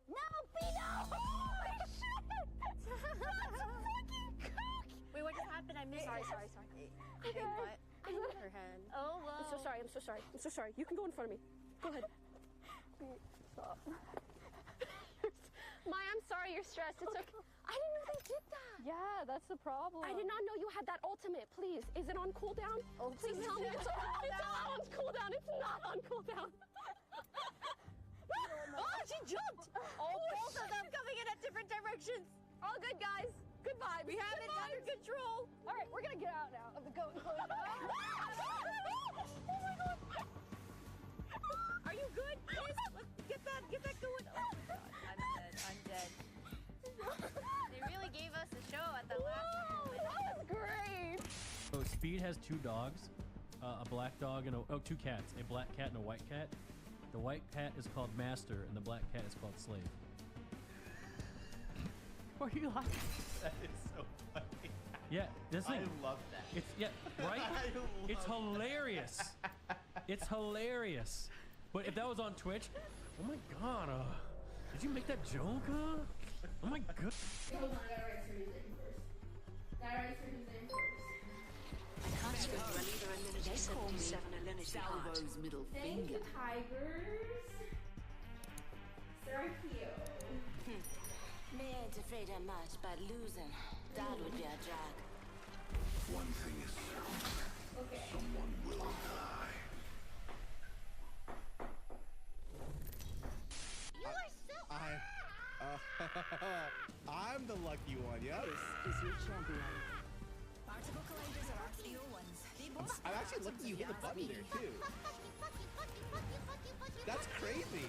No, Pino! Holy shit! That's fucking cook! Wait, what just happened? I missed it. Sorry. Hey, what? I hit her hand. Oh, whoa. I'm so sorry. You can go in front of me. Go ahead. Stop. Maya, I'm sorry you're stressed. It's okay. I didn't know they did that. Yeah, that's the problem. I did not know you had that ultimate. Please, is it on cooldown? Oh, please tell me it's not on cooldown. It's not on cooldown. Oh, she jumped. Oh, both of them coming in at different directions. All good, guys. Goodbye. We have it under control. All right, we're gonna get out now of the goat enclosure. Oh my God. Are you good? Yes. Let's get that going. Oh my God. I'm dead. They really gave us a show at the last moment. That was great. So Speed has 2 dogs, a black dog and 2 cats, a black cat and a white cat. The white cat is called Master and the black cat is called Slave. What are you laughing? That is so funny. Yeah, this thing. I love that. It's right. I love It's hilarious. It's hilarious. But if that was on Twitch, oh my God, did you make that joke? Oh my God. Hold on, I gotta register his name first. Transcript to Alida Alinity 77 Alinity Heart. Salvo's middle Thank finger. you, Tigers. Sergio. Me ain't afraid of much, but losing, that would be a drag. One thing is certain. Okay. Someone will die. You are so I'm the lucky one, yeah. Is your champion. Particle colliders are after your ones. They both I'm actually lucky you hit the button there too. That's crazy.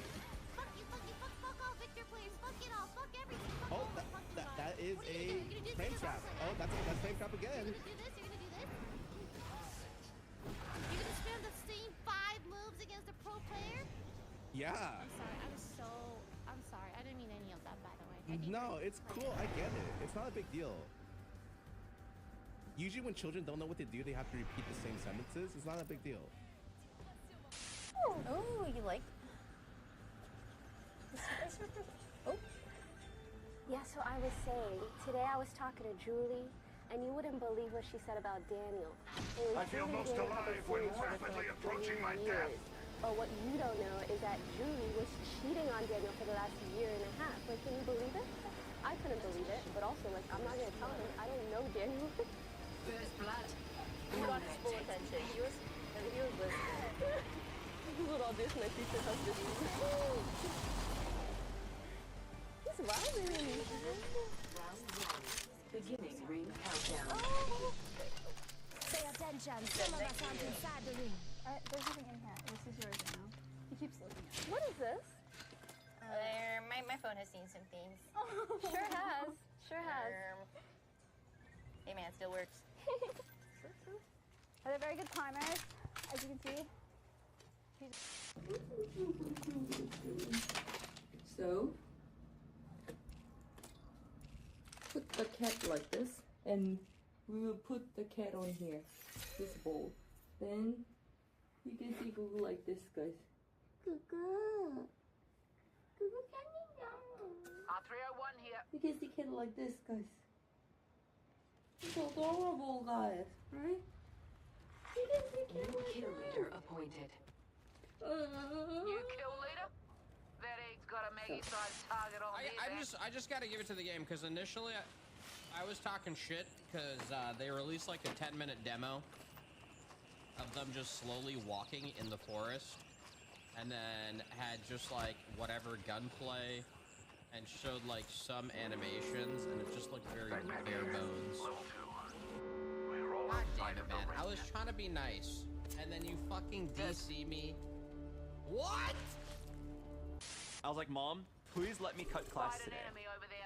Fuck all Victor players. Fuck it all. Fuck everything. Oh, that is a frame trap. Oh, that's frame trap again. You're gonna do this. You're gonna spam the same 5 moves against a pro player? Yeah. I'm sorry. I didn't mean any of that, by the way. No, it's cool. I get it. It's not a big deal. Usually when children don't know what to do, they have to repeat the same sentences. It's not a big deal. Oh, you like? Oh. Yeah, so I was saying, today I was talking to Julie, and you wouldn't believe what she said about Daniel. I feel most alive when rapidly approaching my death. But what you don't know is that Julie was cheating on Daniel for the last 1.5 years. Like, can you believe it? I couldn't believe it, but also, like, I'm not gonna tell him. I don't know Daniel. First blood. He got his full attention. He was listening. His little audition, I think, his husband. He's vibing. Beginning ring countdown. Pay attention. Some of us aren't inside the ring. There's nothing in here. This is yours now. He keeps looking at it. What is this? My phone has seen some things. Sure has. Hey man, it still works. Are they very good climbers, as you can see? So, put the cat like this, and we will put the cat on here, this bowl. Then, you can see Google like this, guys. Google. Google, can you go? R301 here. You can see cat like this, guys. It's adorable, guys, right? You can see cat New like kill this. leader appointed. New kill leader? That egg's got a Maggie-sized target on I just gotta give it to the game, because initially I was talking shit because they released like a 10-minute demo of them just slowly walking in the forest, and then had just like whatever gunplay and showed like some animations, and it just looked very bare bones. God damn it, man. I was trying to be nice, and then you fucking DC me. What? I was like, Mom, please let me cut class today.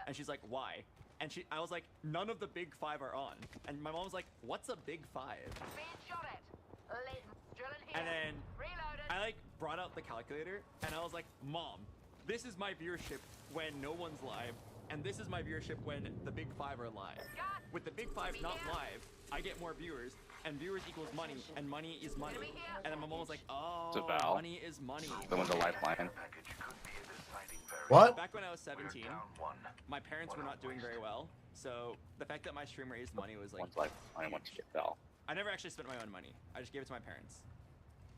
And she's like, why? And I was like, none of the big 5 are on. And my mom was like, what's a big 5? And then I like brought out the calculator and I was like, Mom, this is my viewership when no one's live, and this is my viewership when the big 5 are live. With the big 5 not live, I get more viewers, and viewers equals money, and money is money. And then my mom was like, oh, money is money. The one's a lifeline. Package could be in this What? Back when I was 17, my parents were not doing very well, so the fact that my stream raised money was like. I want to get fell. I never actually spent my own money. I just gave it to my parents.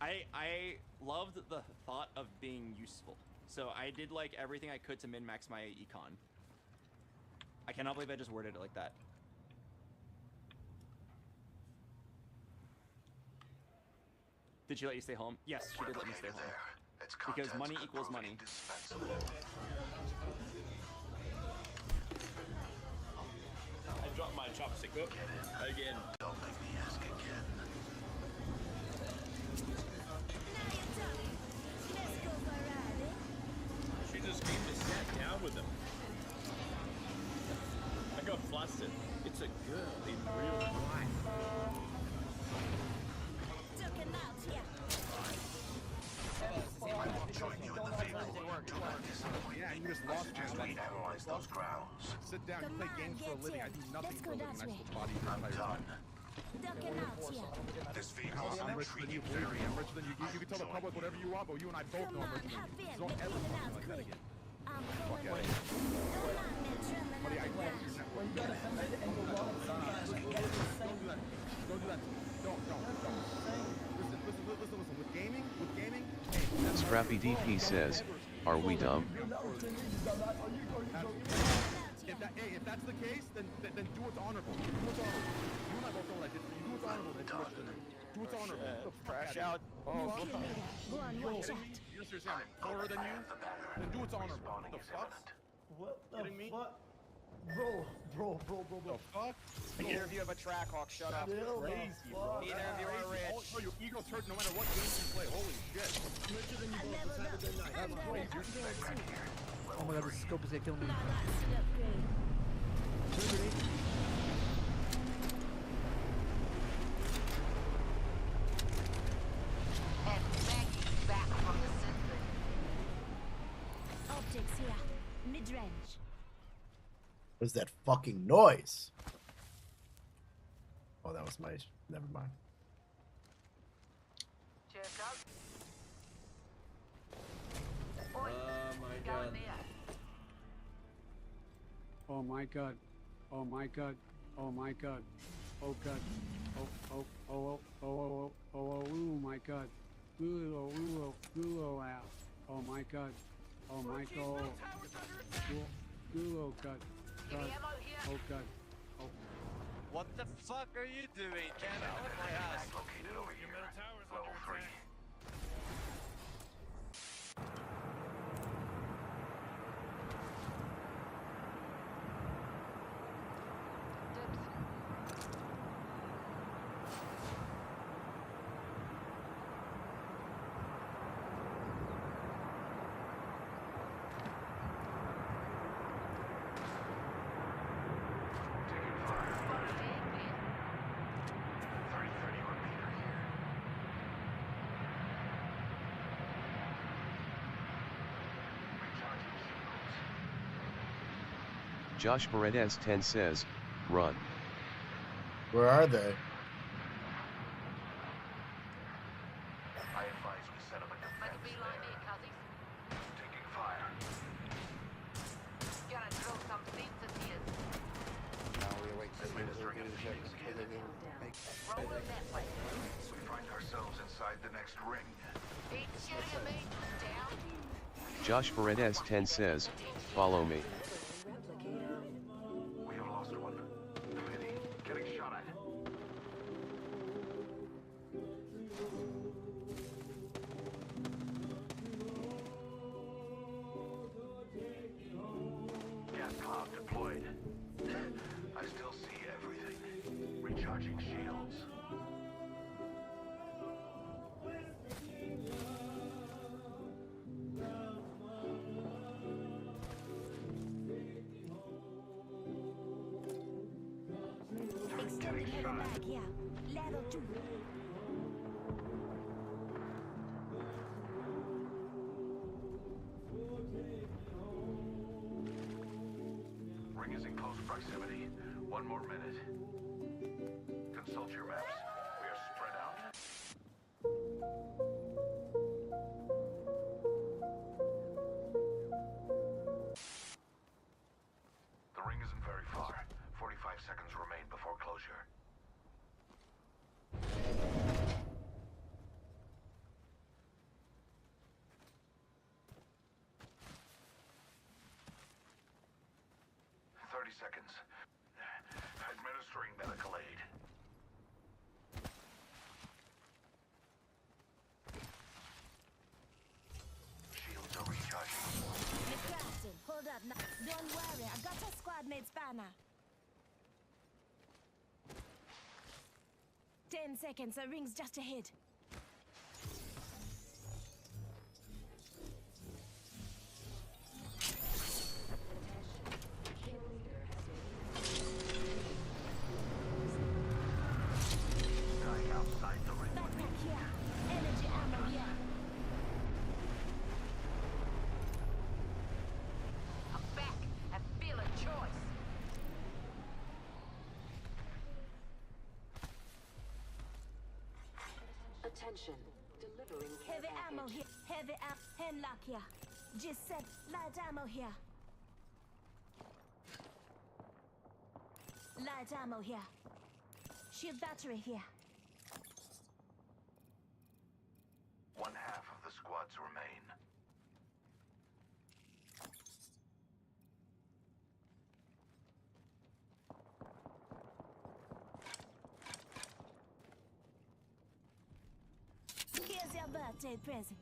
I loved the thought of being useful, so I did like everything I could to min-max my econ. I cannot believe I just worded it like that. Did she let you stay home? Yes, she did let me stay home. Because money equals money. I dropped my chopstick up again. Don't make me ask again. She just came to sit down with him. I got flustered. It's a girl in real life. Yeah, you just lost your life. Analyze those grounds. Sit down and play games for a living. I do nothing for a living. I still body your entire time. This vehicle is I'm richer than you, believe me. I'm richer than you. You can tell the public whatever you want, but you and I both know I'm richer than you. Don't ever talk to me like that again. Fuck out of here. Buddy, I love your network. Don't do that. Don't do that. Don't. Listen. With gaming, hey. Scrappy DP says, are we dumb? If that's the case, then do what's honorable. Do what's honorable. You and I both know what I did for you. Do what's honorable. Then do what's honorable. Crash out. Oh, you're seriously poorer than you. Then do what's honorable. What the fuck? What the fuck? Bro. The fuck? Neither of you have a Trackhawk. Shut up. Crazy, bro. Neither of you are rich. Oh, your ego's hurt no matter what game you play. Holy shit. Richer than you both. Let's have a good night. That's crazy. Oh my god, this scope is gonna kill me. And Maggie back from the sentry. Optics here. Mid-range. What's that fucking noise? Oh, that was my. Never mind. Cheers, Doug. Oh my god. Oh my god. Oh my god. Oh my god. Oh god. Oh my god. Gulo out. Oh my god. Oh my god. Gulo god. Oh god. Oh. What the fuck are you doing? Get out of my ass. Located over here. Level 3. Josh Paredes 10 says, run. Where are they? I advise we set up a defense there. Taking fire. Gonna drill some senses here. Administering infusion. Rolling that way. We find ourselves inside the next ring. Eat shitty of me. Down. Josh Paredes 10 says, follow me. We have lost one. Pity. Getting shot at. Gas cloud deployed. I still see everything. Recharging shields. Extended level mag here. Level 2. Ring is in close proximity. One more minute. Consult your maps. We are spread out. 30 seconds. Administering medical aid. Shields are recharging. McCrafton, hold up now. Don't worry, I got a squad mate's banner. 10 seconds, the ring's just ahead. Dying outside the ring. Backpack here. Energy ammo here. I'm back and feel a choice. Attention. Delivering Heavy ammo here. Heavy handlock here. Just said light ammo here. Light ammo here. Shield battery here. One half of the squads remain. Here's your birthday present.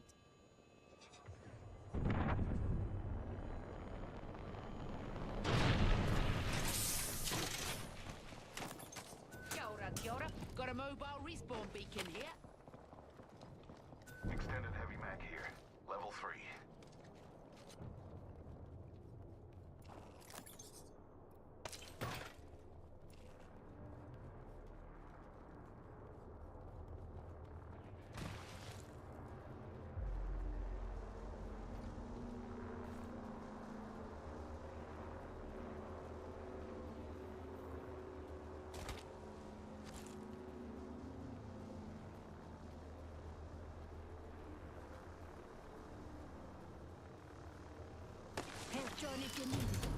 Kia ora. Got a mobile respawn beacon here. Extended heavy mag here. Level 3. Help John if you need it.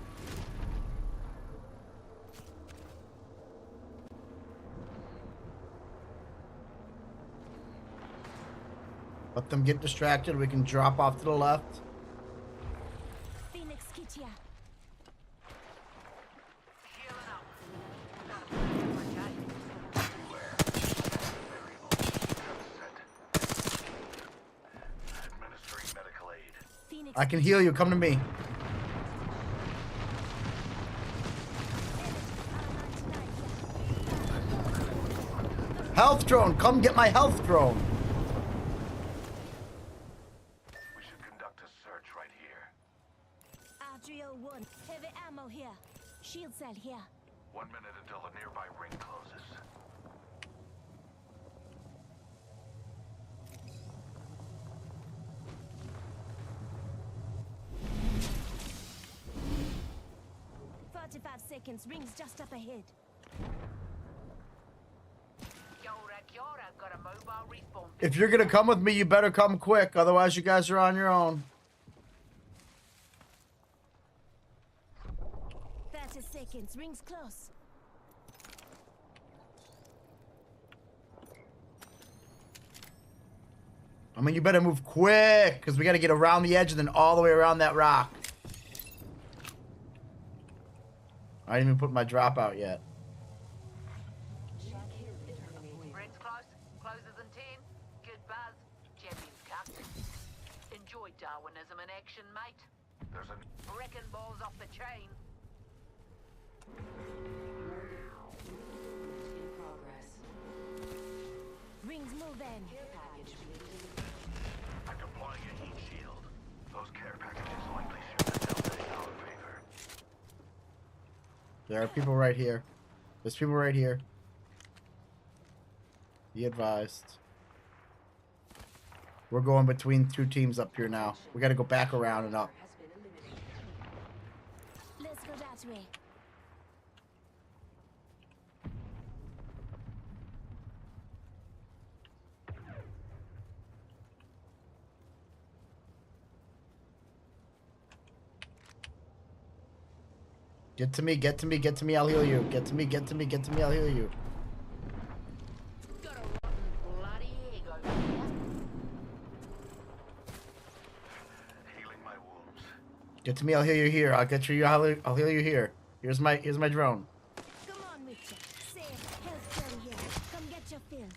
Let them get distracted. We can drop off to the left. Phoenix kit here. Administering medical aid. Phoenix. I can heal you. Come to me. Health drone. Come get my health drone. We should conduct a search right here. Adrio 1. Heavy ammo here. Shield cell here. 1 minute until the nearby ring closes. Seconds. Rings just up ahead. Kia ora. Got a mobile respawn. If you're gonna come with me, you better come quick. Otherwise, you guys are on your own. 30 seconds. Rings close. I mean, you better move quick, because we got to get around the edge and then all the way around that rock. I didn't even put my drop out yet. Rings close. Closes in 10. Good buzz. Champions cup. Enjoy Darwinism in action, mate. There's a Wrecking balls off the chain. in progress. Rings move in. Care package I'm deploying a heat shield. Those care packages likely shift the delta in our favor. There are people right here. There's people right here. Be advised. We're going between two teams up here now. We got to go back around and up. has been eliminated. Let's go that way. Get to me, get to me, get to me, I'll heal you. Get to me, get to me, get to me, I'll heal you. Got a rotten bloody egg over here. Healing my wounds. Get to me, I'll heal you here. I'll get you, I'll heal you here. Here's my drone. Come on, Witcher. Safe, healthcare here. Come get your fill.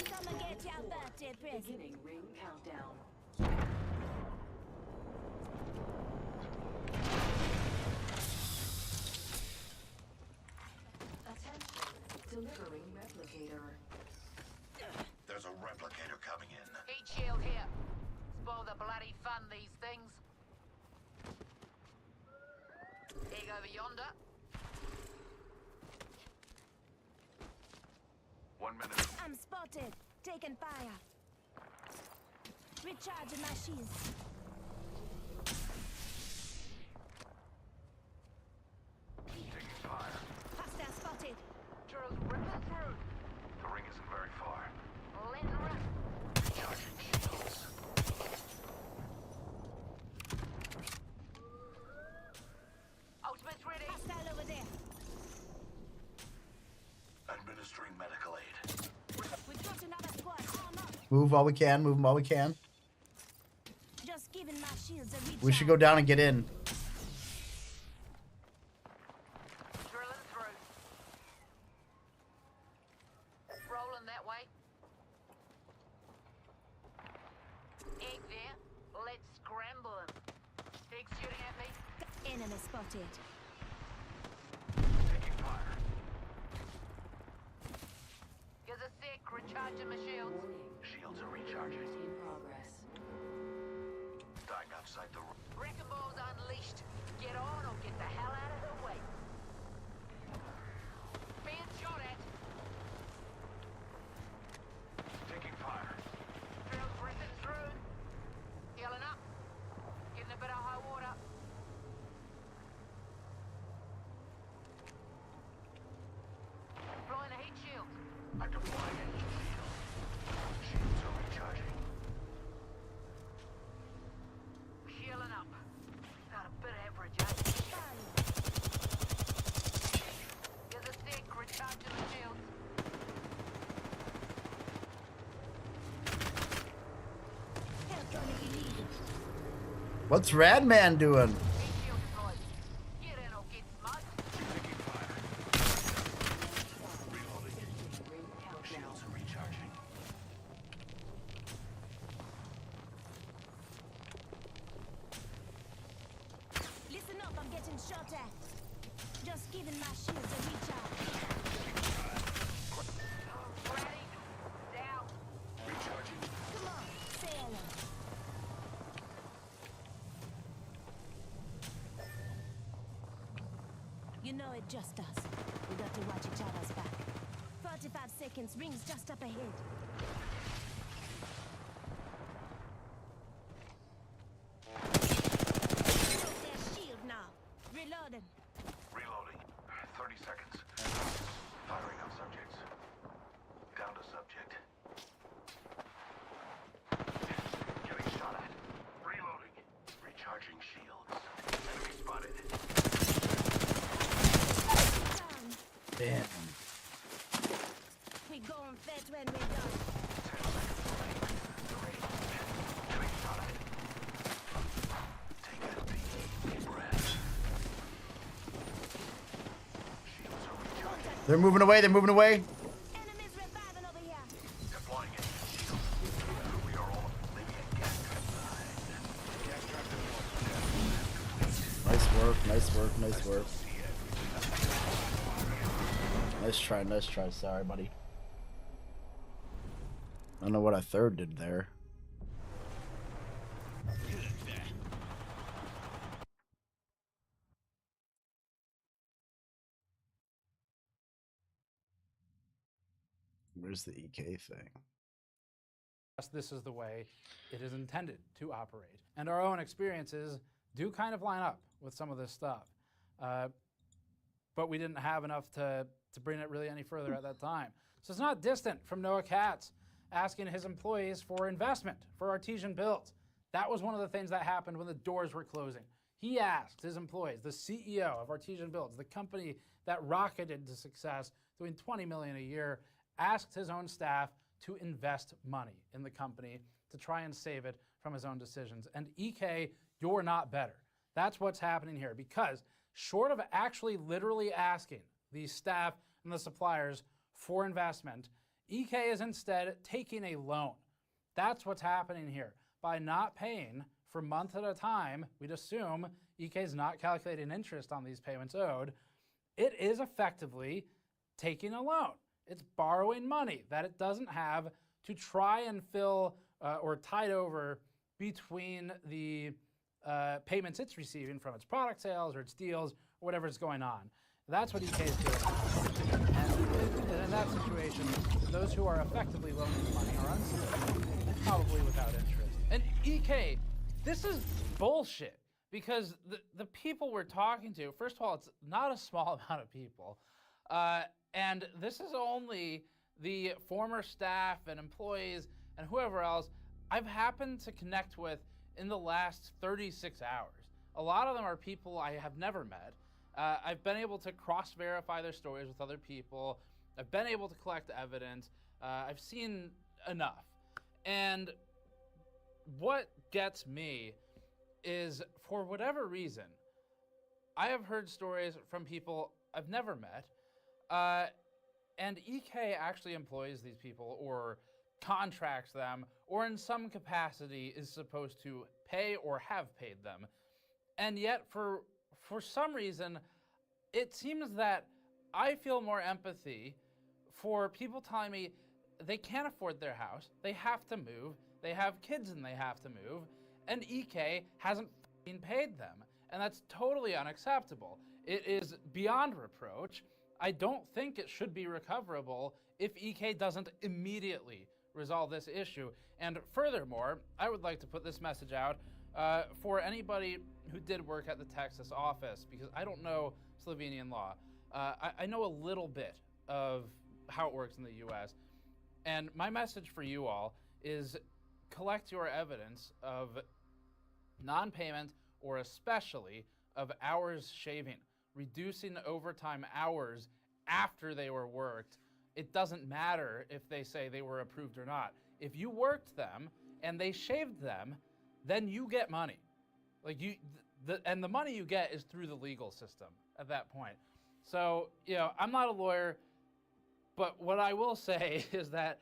Come and get your birthday present. Beginning ring countdown. Attention, delivering replicator. There's a replicator coming in. Heat shield here. Spoil the bloody fun, these things. Egg over yonder. 1 minute. I'm spotted. Taking fire. Recharging my shields. Taking fire. Hostile spotted. Drills ripping through. The ring isn't very far. Letting rip. Recharging shields. Ultimate's ready. Hostile over there. Administering medical aid. We've got another squad. Arm up. Move while we can. Move while we can. Just giving my shields a recharge. We should go down and get in. Drilling through. Rolling that way. Egg there. Let's scramble him. Egg shooting at me. Enemy spotted. Taking fire. Gives a sec. Recharging my shields. Shields are recharging. In progress. Dying outside the room. Wrecking balls unleashed. Get on or get the hell out of the way. Being shot at. Taking fire. Drills ripping through. Healing up. Getting a bit of high water. Deploying a heat shield. I'm deploying a heat shield. Shields are recharging. Healing up. Got a bit of average, eh? Gives a sec. Recharging the shields. Help on if you need it. What's Radman doing? Heat shield deployed. Get in or get smoked. Taking fire. Reloading. Ring countdown. Shields are recharging. Listen up, I'm getting shot at. Just giving my shields a recharge. Ready. Down. Recharging. Come on, sailor. You know it just us. We got to watch each other's back. 45 seconds, rings just up ahead. Broke their shield now. Reloading. Reloading. 30 seconds. Firing on subjects. Down to subject. Getting shot at. Reloading. Recharging shields. Enemy spotted. Down. Damn. We gon' fetch when we're done. 10 seconds remaining. Getting shot at. Take a deep breath. Shields are recharging. They're moving away. They're moving away. Enemies reviving over here. Deploying it. Shields. We are all leaving a gas trap behind. Gas trap deployed. Nice work. Nice work. Nice work. Nice try. Nice try. Sorry, buddy. I don't know what a third did there. Where's the EK thing? This is the way it is intended to operate. And our own experiences do kind of line up with some of this stuff. But we didn't have enough to bring it really any further at that time. So it's not distant from Noah Katz asking his employees for investment for Artesian builds. That was one of the things that happened when the doors were closing. He asked his employees, the CEO of Artesian Builds, the company that rocketed to success, doing $20 million a year, asked his own staff to invest money in the company to try and save it from his own decisions. And EK, you're not better. That's what's happening here, because short of actually literally asking the staff and the suppliers for investment, EK is instead taking a loan. That's what's happening here. By not paying for months at a time, we'd assume EK is not calculating interest on these payments owed. It is effectively taking a loan. It's borrowing money that it doesn't have to try and fill or tide over between the payments it's receiving from its product sales or its deals or whatever is going on. That's what EK is doing. And in that situation, those who are effectively loaning money are unsecured, probably without interest. And EK, this is bullshit, because the people we're talking to, first of all, it's not a small amount of people. And this is only the former staff and employees and whoever else I've happened to connect with in the last 36 hours. A lot of them are people I have never met. I've been able to cross-verify their stories with other people. I've been able to collect evidence. I've seen enough. And what gets me is, for whatever reason, I have heard stories from people I've never met, and EK actually employs these people or contracts them, or in some capacity is supposed to pay or have paid them. And yet, for some reason, it seems that I feel more empathy for people telling me they can't afford their house, they have to move, they have kids and they have to move, and EK hasn't f***ing paid them. And that's totally unacceptable. It is beyond reproach. I don't think it should be recoverable if EK doesn't immediately resolve this issue. And furthermore, I would like to put this message out for anybody who did work at the Texas office, because I don't know Slovenian law. I know a little bit of how it works in the US. And my message for you all is collect your evidence of non-payment, or especially of hours shaving, reducing overtime hours after they were worked. It doesn't matter if they say they were approved or not. If you worked them and they shaved them, then you get money. Like and the money you get is through the legal system at that point. So, you know, I'm not a lawyer, but what I will say is that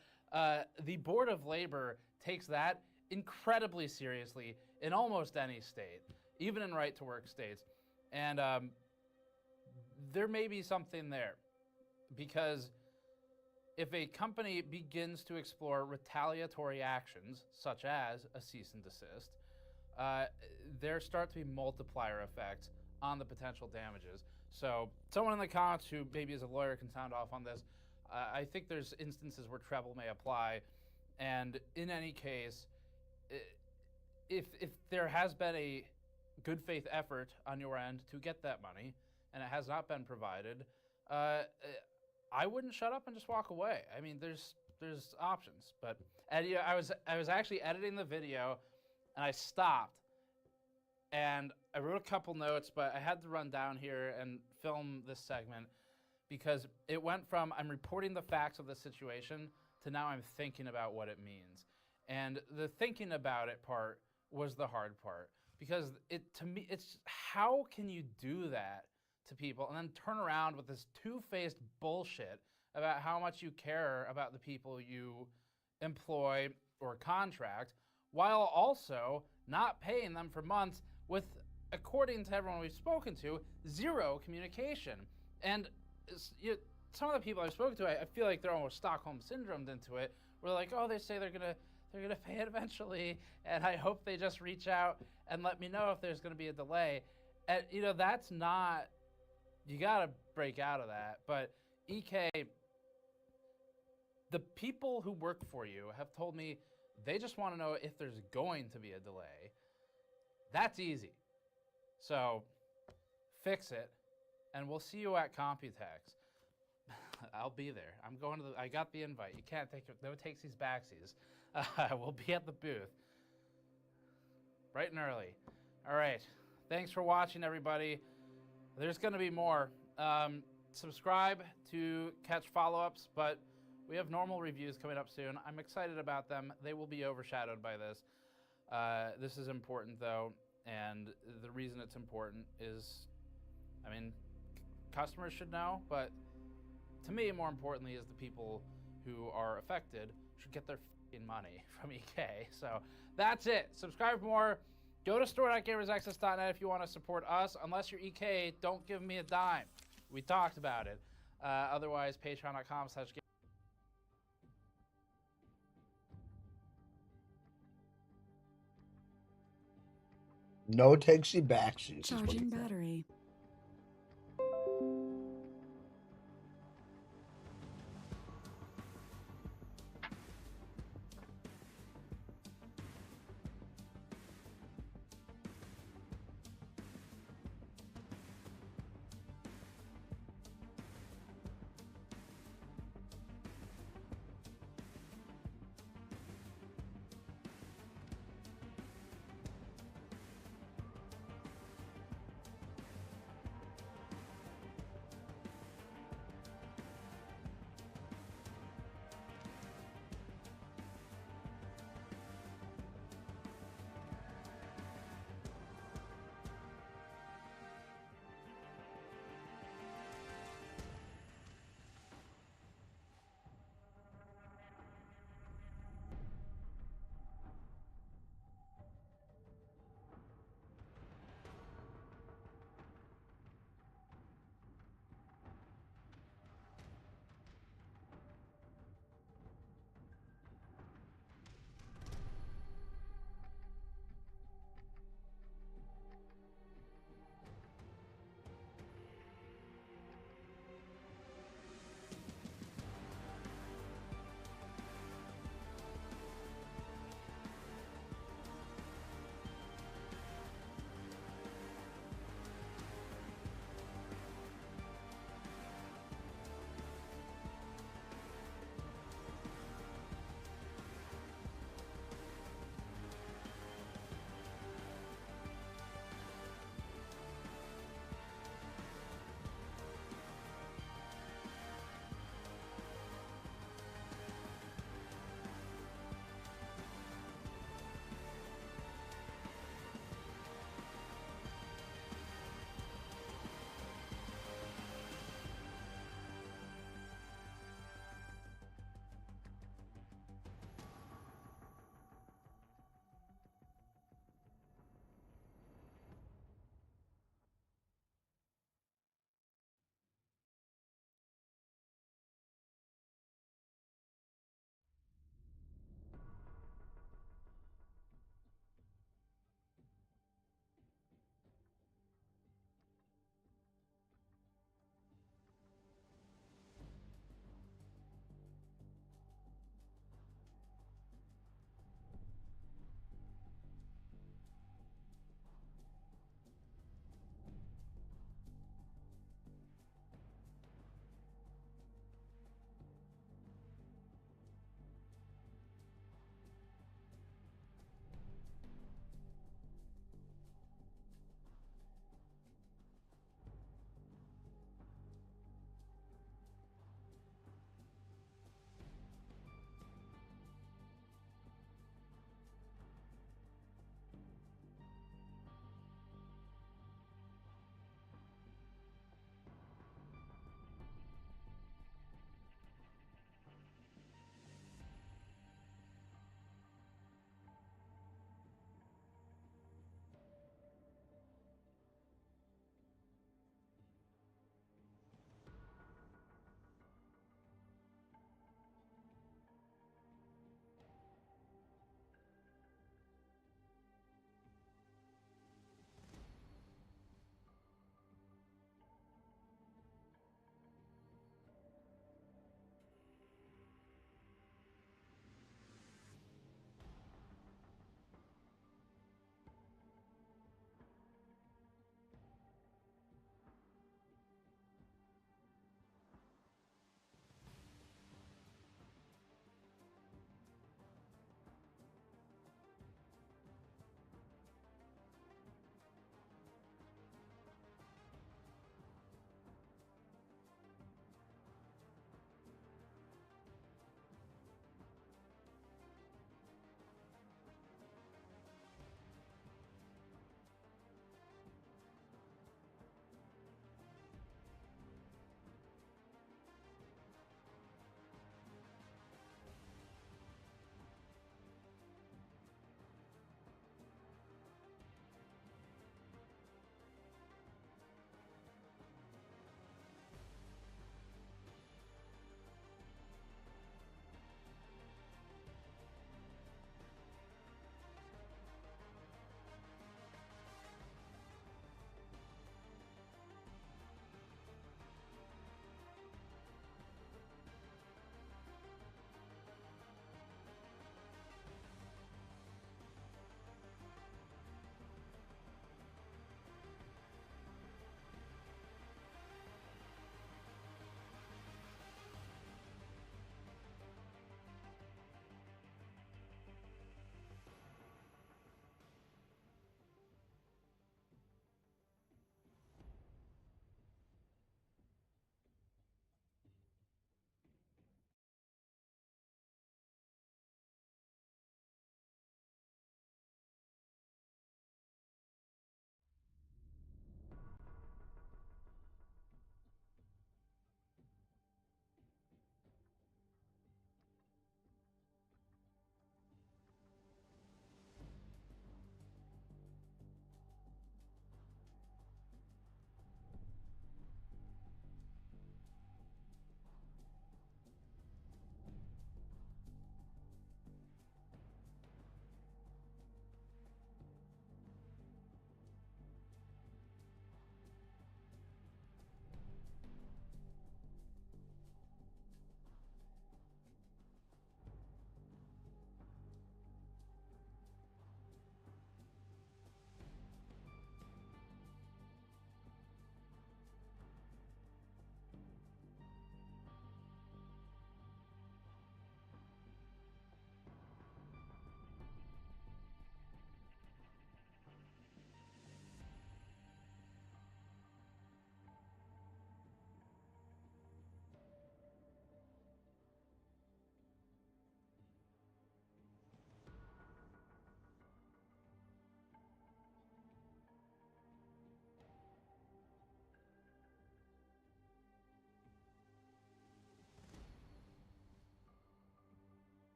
the Board of Labor takes that incredibly seriously in almost any state, even in right-to-work states. And there may be something there, because if a company begins to explore retaliatory actions, such as a cease and desist, there start to be multiplier effects on the potential damages. So someone in the comments who maybe is a lawyer can sound off on this. I think there's instances where treble may apply. And in any case, if there has been a good faith effort on your end to get that money, and it has not been provided, I wouldn't shut up and just walk away. I mean, there's options. But you know, I was actually editing the video, and I stopped, and I wrote a couple notes, but I had to run down here and film this segment, because it went from I'm reporting the facts of the situation to now I'm thinking about what it means. And the thinking about it part was the hard part, because to me, it's how can you do that to people and then turn around with this two-faced bullshit about how much you care about the people you employ or contract, while also not paying them for months with, according to everyone we've spoken to, zero communication. And some of the people I've spoken to, I feel like they're almost Stockholm syndromed into it. We're like, oh, they say they're gonna pay it eventually, and I hope they just reach out and let me know if there's gonna be a delay. And you know, that's not. You gotta break out of that. But EK, the people who work for you have told me they just want to know if there's going to be a delay. That's easy. So fix it, and we'll see you at Computex. I'll be there. I'm going to I got the invite. You can't take no takesies backsies. We'll be at the booth bright and early. All right. Thanks for watching, everybody. There's going to be more. Subscribe to catch follow-ups, but we have normal reviews coming up soon. I'm excited about them. They will be overshadowed by this. This is important, though. And the reason it's important is, I mean, customers should know, but to me, more importantly, is the people who are affected should get their f***ing money from EK. So that's it. Subscribe for more. Go to store.gamersaccess.net if you want to support us. Unless you're EK, don't give me a dime. We talked about it. Otherwise, patreon.com/. No takesy backsies. Charging battery.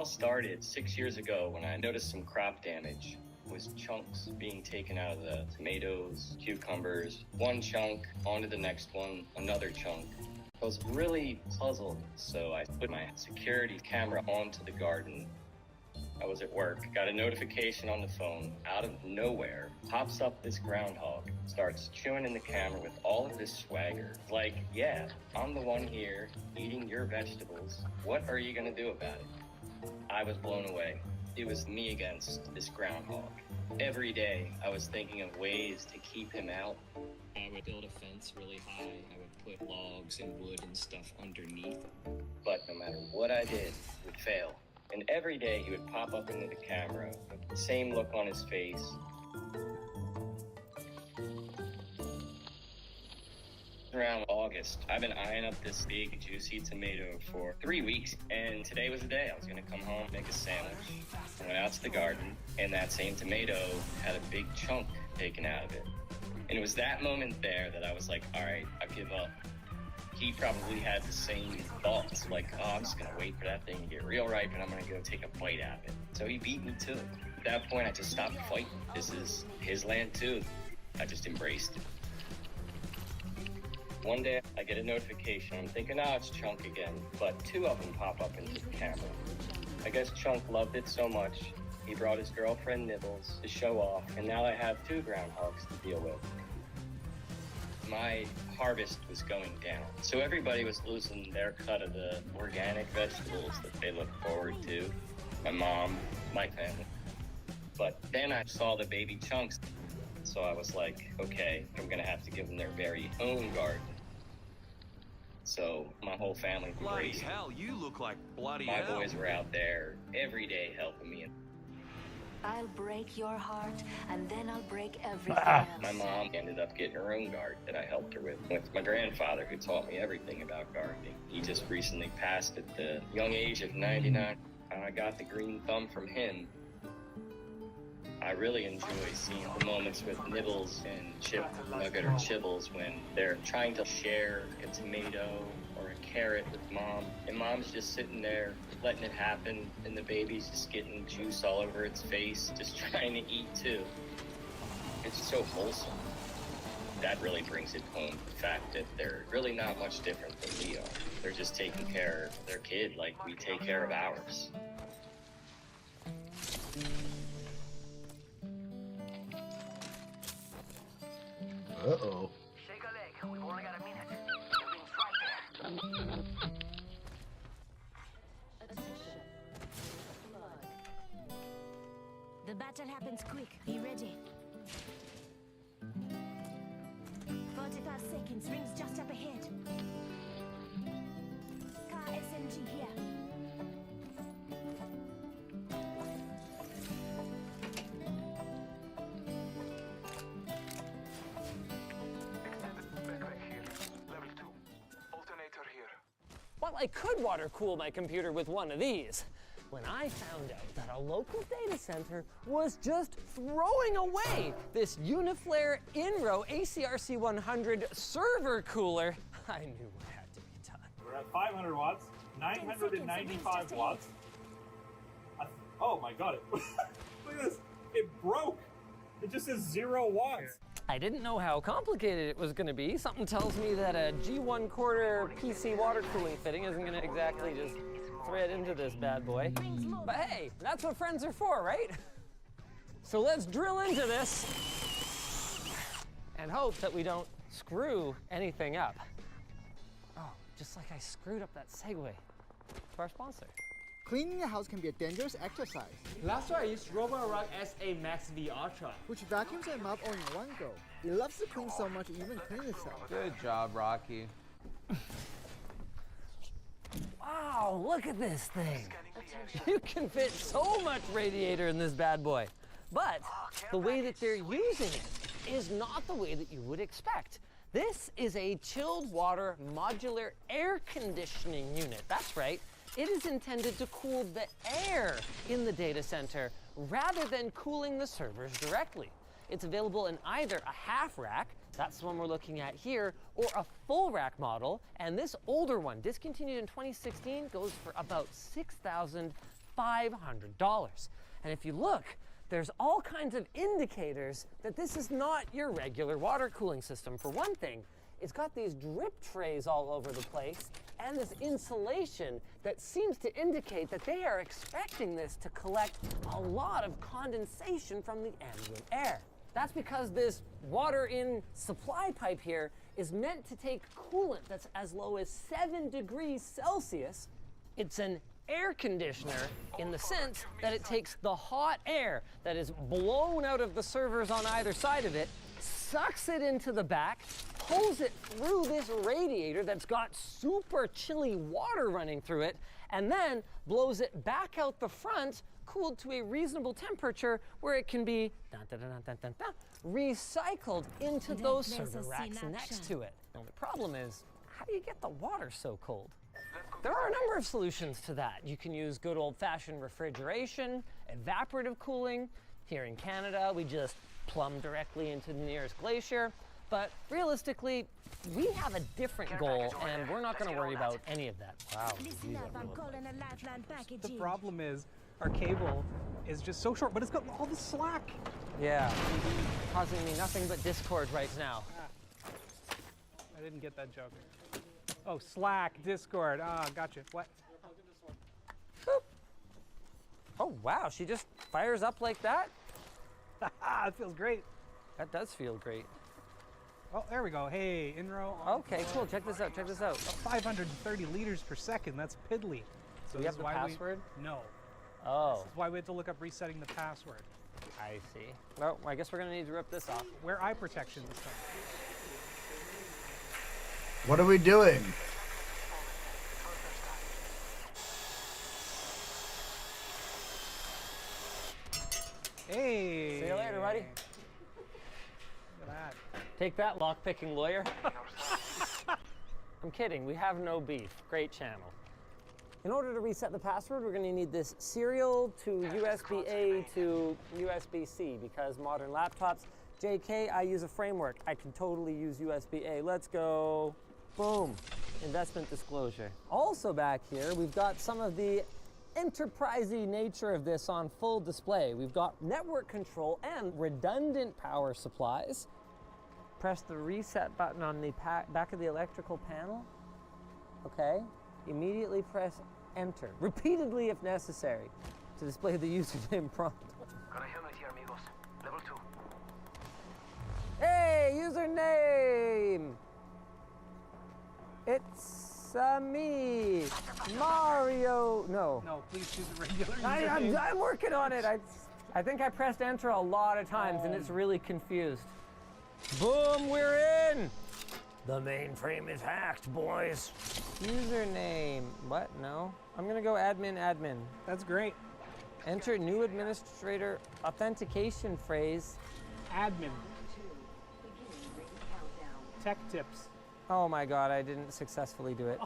all started 6 years ago when I noticed some crop damage. It was chunks being taken out of the tomatoes, cucumbers, one chunk onto the next one, another chunk. I was really puzzled, so I put my security camera onto the garden. I was at work, got a notification on the phone, out of nowhere, pops up this groundhog, starts chewing in the camera with all of this swagger. Like, yeah, I'm the one here eating your vegetables. What are you gonna do about it? I was blown away. It was me against this groundhog. Every day, I was thinking of ways to keep him out. I would build a fence really high. I would put logs and wood and stuff underneath. But no matter what I did, it would fail. And every day he would pop up into the camera with the same look on his face. Around August, I've been eyeing up this big, juicy tomato for 3 weeks, and today was the day. I was gonna come home, make a sandwich. I went out to the garden, and that same tomato had a big chunk taken out of it. And it was that moment there that I was like, all right, I give up. He probably had the same thoughts, like, oh, I'm just gonna wait for that thing to get real ripe and I'm gonna go take a bite out of it. So he beat me to it. At that point, I just stopped fighting. This is his land too. I just embraced it. One day, I get a notification. I'm thinking, oh, it's Chunk again, but 2 of them pop up into the camera. I guess Chunk loved it so much, he brought his girlfriend Nibbles to show off, and now I have 2 groundhogs to deal with. My harvest was going down, so everybody was losing their cut of the organic vegetables that they looked forward to. My mom, my family. But then I saw the baby chunks, so I was like, okay, I'm gonna have to give them their very own garden. So my whole family Bloody embraced hell, you look like bloody My hell. boys were out there every day helping me. I'll break your heart, and then I'll break everything else. My mom ended up getting her own garden that I helped her with my grandfather, who taught me everything about gardening. He just recently passed at the young age of 99. I got the green thumb from him. I really enjoy seeing the moments with Nibbles and Chip Nugget or Chibbles when they're trying to share a tomato or a carrot with mom, and mom's just sitting there letting it happen, and the baby's just getting juice all over its face, just trying to eat too. It's so wholesome. That really brings it home, the fact that they're really not much different than we are. They're just taking care of their kid like we take care of ours. Uh-oh. Shake a leg. We've only got a minute. The thing's right there. The battle happens quick. Be ready. 45 seconds. Rings just up ahead. Car SMG here. Well, I could water cool my computer with one of these when I found out that a local data center was just throwing away this Uniflare Inro ACRC 100 server cooler. I knew what had to be done. We're at 500 watts, 995 watts. Oh my god, look at this, it broke. It just says 0 watts. I didn't know how complicated it was going to be. Something tells me that a G1 quarter PC water cooling fitting isn't going to exactly just thread into this bad boy. But hey, that's what friends are for, right? So let's drill into this and hope that we don't screw anything up. Oh, just like I screwed up that segue to our sponsor. Cleaning the house can be a dangerous exercise. Last year I used Roborock SA Max V Ultra, which vacuums and mop all in one go. It loves to clean so much it even cleans itself. Good job, Rocky. Wow, look at this thing. You can fit so much radiator in this bad boy. But the way that they're using it is not the way that you would expect. This is a chilled water modular air conditioning unit. That's right. It is intended to cool the air in the data center rather than cooling the servers directly. It's available in either a half rack, that's the one we're looking at here, or a full rack model. And this older one, discontinued in 2016, goes for about $6,500. $500. And if you look, there's all kinds of indicators that this is not your regular water cooling system. For one thing, it's got these drip trays all over the place and this insulation that seems to indicate that they are expecting this to collect a lot of condensation from the ambient air. That's because this water in supply pipe here is meant to take coolant that's as low as 7 degrees Celsius. It's an air conditioner in the sense that it takes the hot air that is blown out of the servers on either side of it, sucks it into the back, pulls it through this radiator that's got super chilly water running through it, and then blows it back out the front, cooled to a reasonable temperature where it can be recycled into those server racks next to it. Now the problem is, how do you get the water so cold? There are a number of solutions to that. You can use good old-fashioned refrigeration, evaporative cooling. Here in Canada, we just plumb directly into the nearest glacier. But realistically, we have a different goal, and we're not going to worry about any of that. Wow. The problem is, our cable is just so short, but it's got all the slack. Yeah, causing me nothing but discord right now. I didn't get that joke. Oh, Slack, Discord. Ah, gotcha. What? Boop. Oh, wow, she just fires up like that? It feels great. That does feel great. Oh, there we go. Hey, in-row. Okay, cool. Check this out. Check this out. 530 liters per second. That's piddly. So we have the password? No. Oh. This is why we had to look up resetting the password. I see. Well, I guess we're going to need to rip this off. Wear eye protection this time. What are we doing? Hey. See you later, buddy. Look at that. Take that, lock-picking lawyer. I'm kidding. We have no beef. Great channel. In order to reset the password, we're going to need this serial to USB-A to USB-C because modern laptops. JK, I use a framework. I can totally use USB-A. Let's go. Boom. Investment disclosure. Also back here, we've got some of the enterprisey nature of this on full display. We've got network control and redundant power supplies. Press the reset button on the back of the electrical panel. Okay. Immediately press enter, repeatedly if necessary, to display the username prompt. Got a helmet here, amigos. Level 2. Hey, username! It's me, Mario. No. No, please choose a regular username. I'm working on it. I think I pressed enter a lot of times and it's really confused. Boom, we're in. The mainframe is hacked, boys. Username. What? No. I'm gonna go admin. That's great. Enter new administrator authentication phrase. Admin. Tech tips. Oh my god, I didn't successfully do it.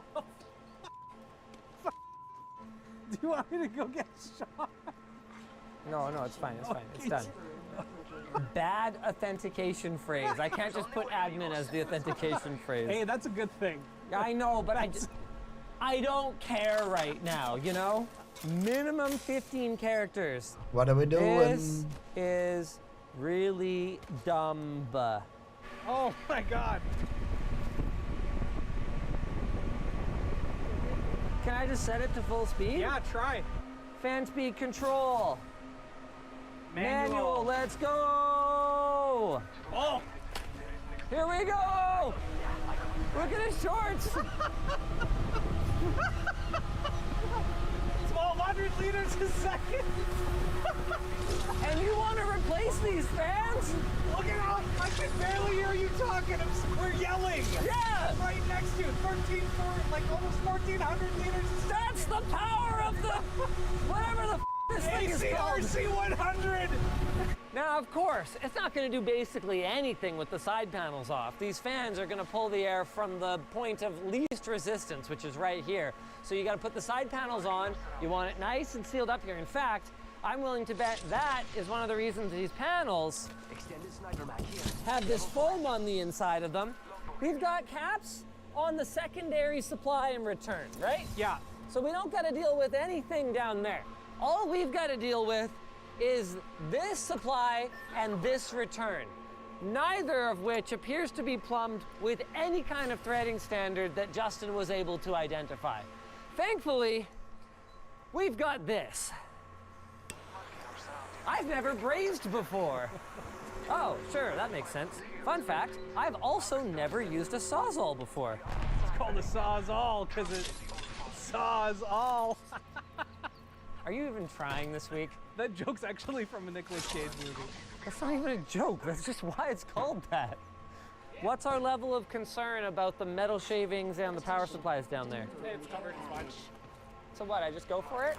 Do you want me to go get shot? No, it's fine, it's done. Bad authentication phrase. I can't just put admin as the authentication phrase. Hey, that's a good thing. I know, but I don't care right now, you know? Minimum 15 characters. What are we doing? This is really dumb. Oh my god. Can I just set it to full speed? Yeah, try. Fan speed control. Manual. Let's go. Oh. Here we go. Look at his shorts. It's 1,200 liters a second. And you want to replace these fans? Look at how I can barely hear you talking. We're yelling. Yeah. Right next to you. Almost 1,400 liters a second. That's the power of the whatever the this thing is called. ACRC 100. Now, of course, it's not going to do basically anything with the side panels off. These fans are going to pull the air from the point of least resistance, which is right here. So you got to put the side panels on. You want it nice and sealed up here. In fact, I'm willing to bet that is one of the reasons these panels have this foam on the inside of them. We've got caps on the secondary supply and return, right? Yeah. So we don't got to deal with anything down there. All we've got to deal with is this supply and this return, neither of which appears to be plumbed with any kind of threading standard that Justin was able to identify. Thankfully, we've got this. I've never brazed before. Oh, sure, that makes sense. Fun fact, I've also never used a Sawzall before. It's called a Sawzall because it saws all. Are you even trying this week? That joke's actually from a Nicolas Cage movie. That's not even a joke, that's just why it's called that. What's our level of concern about the metal shavings and the power supplies down there? It's covered in sponge. So what, I just go for it?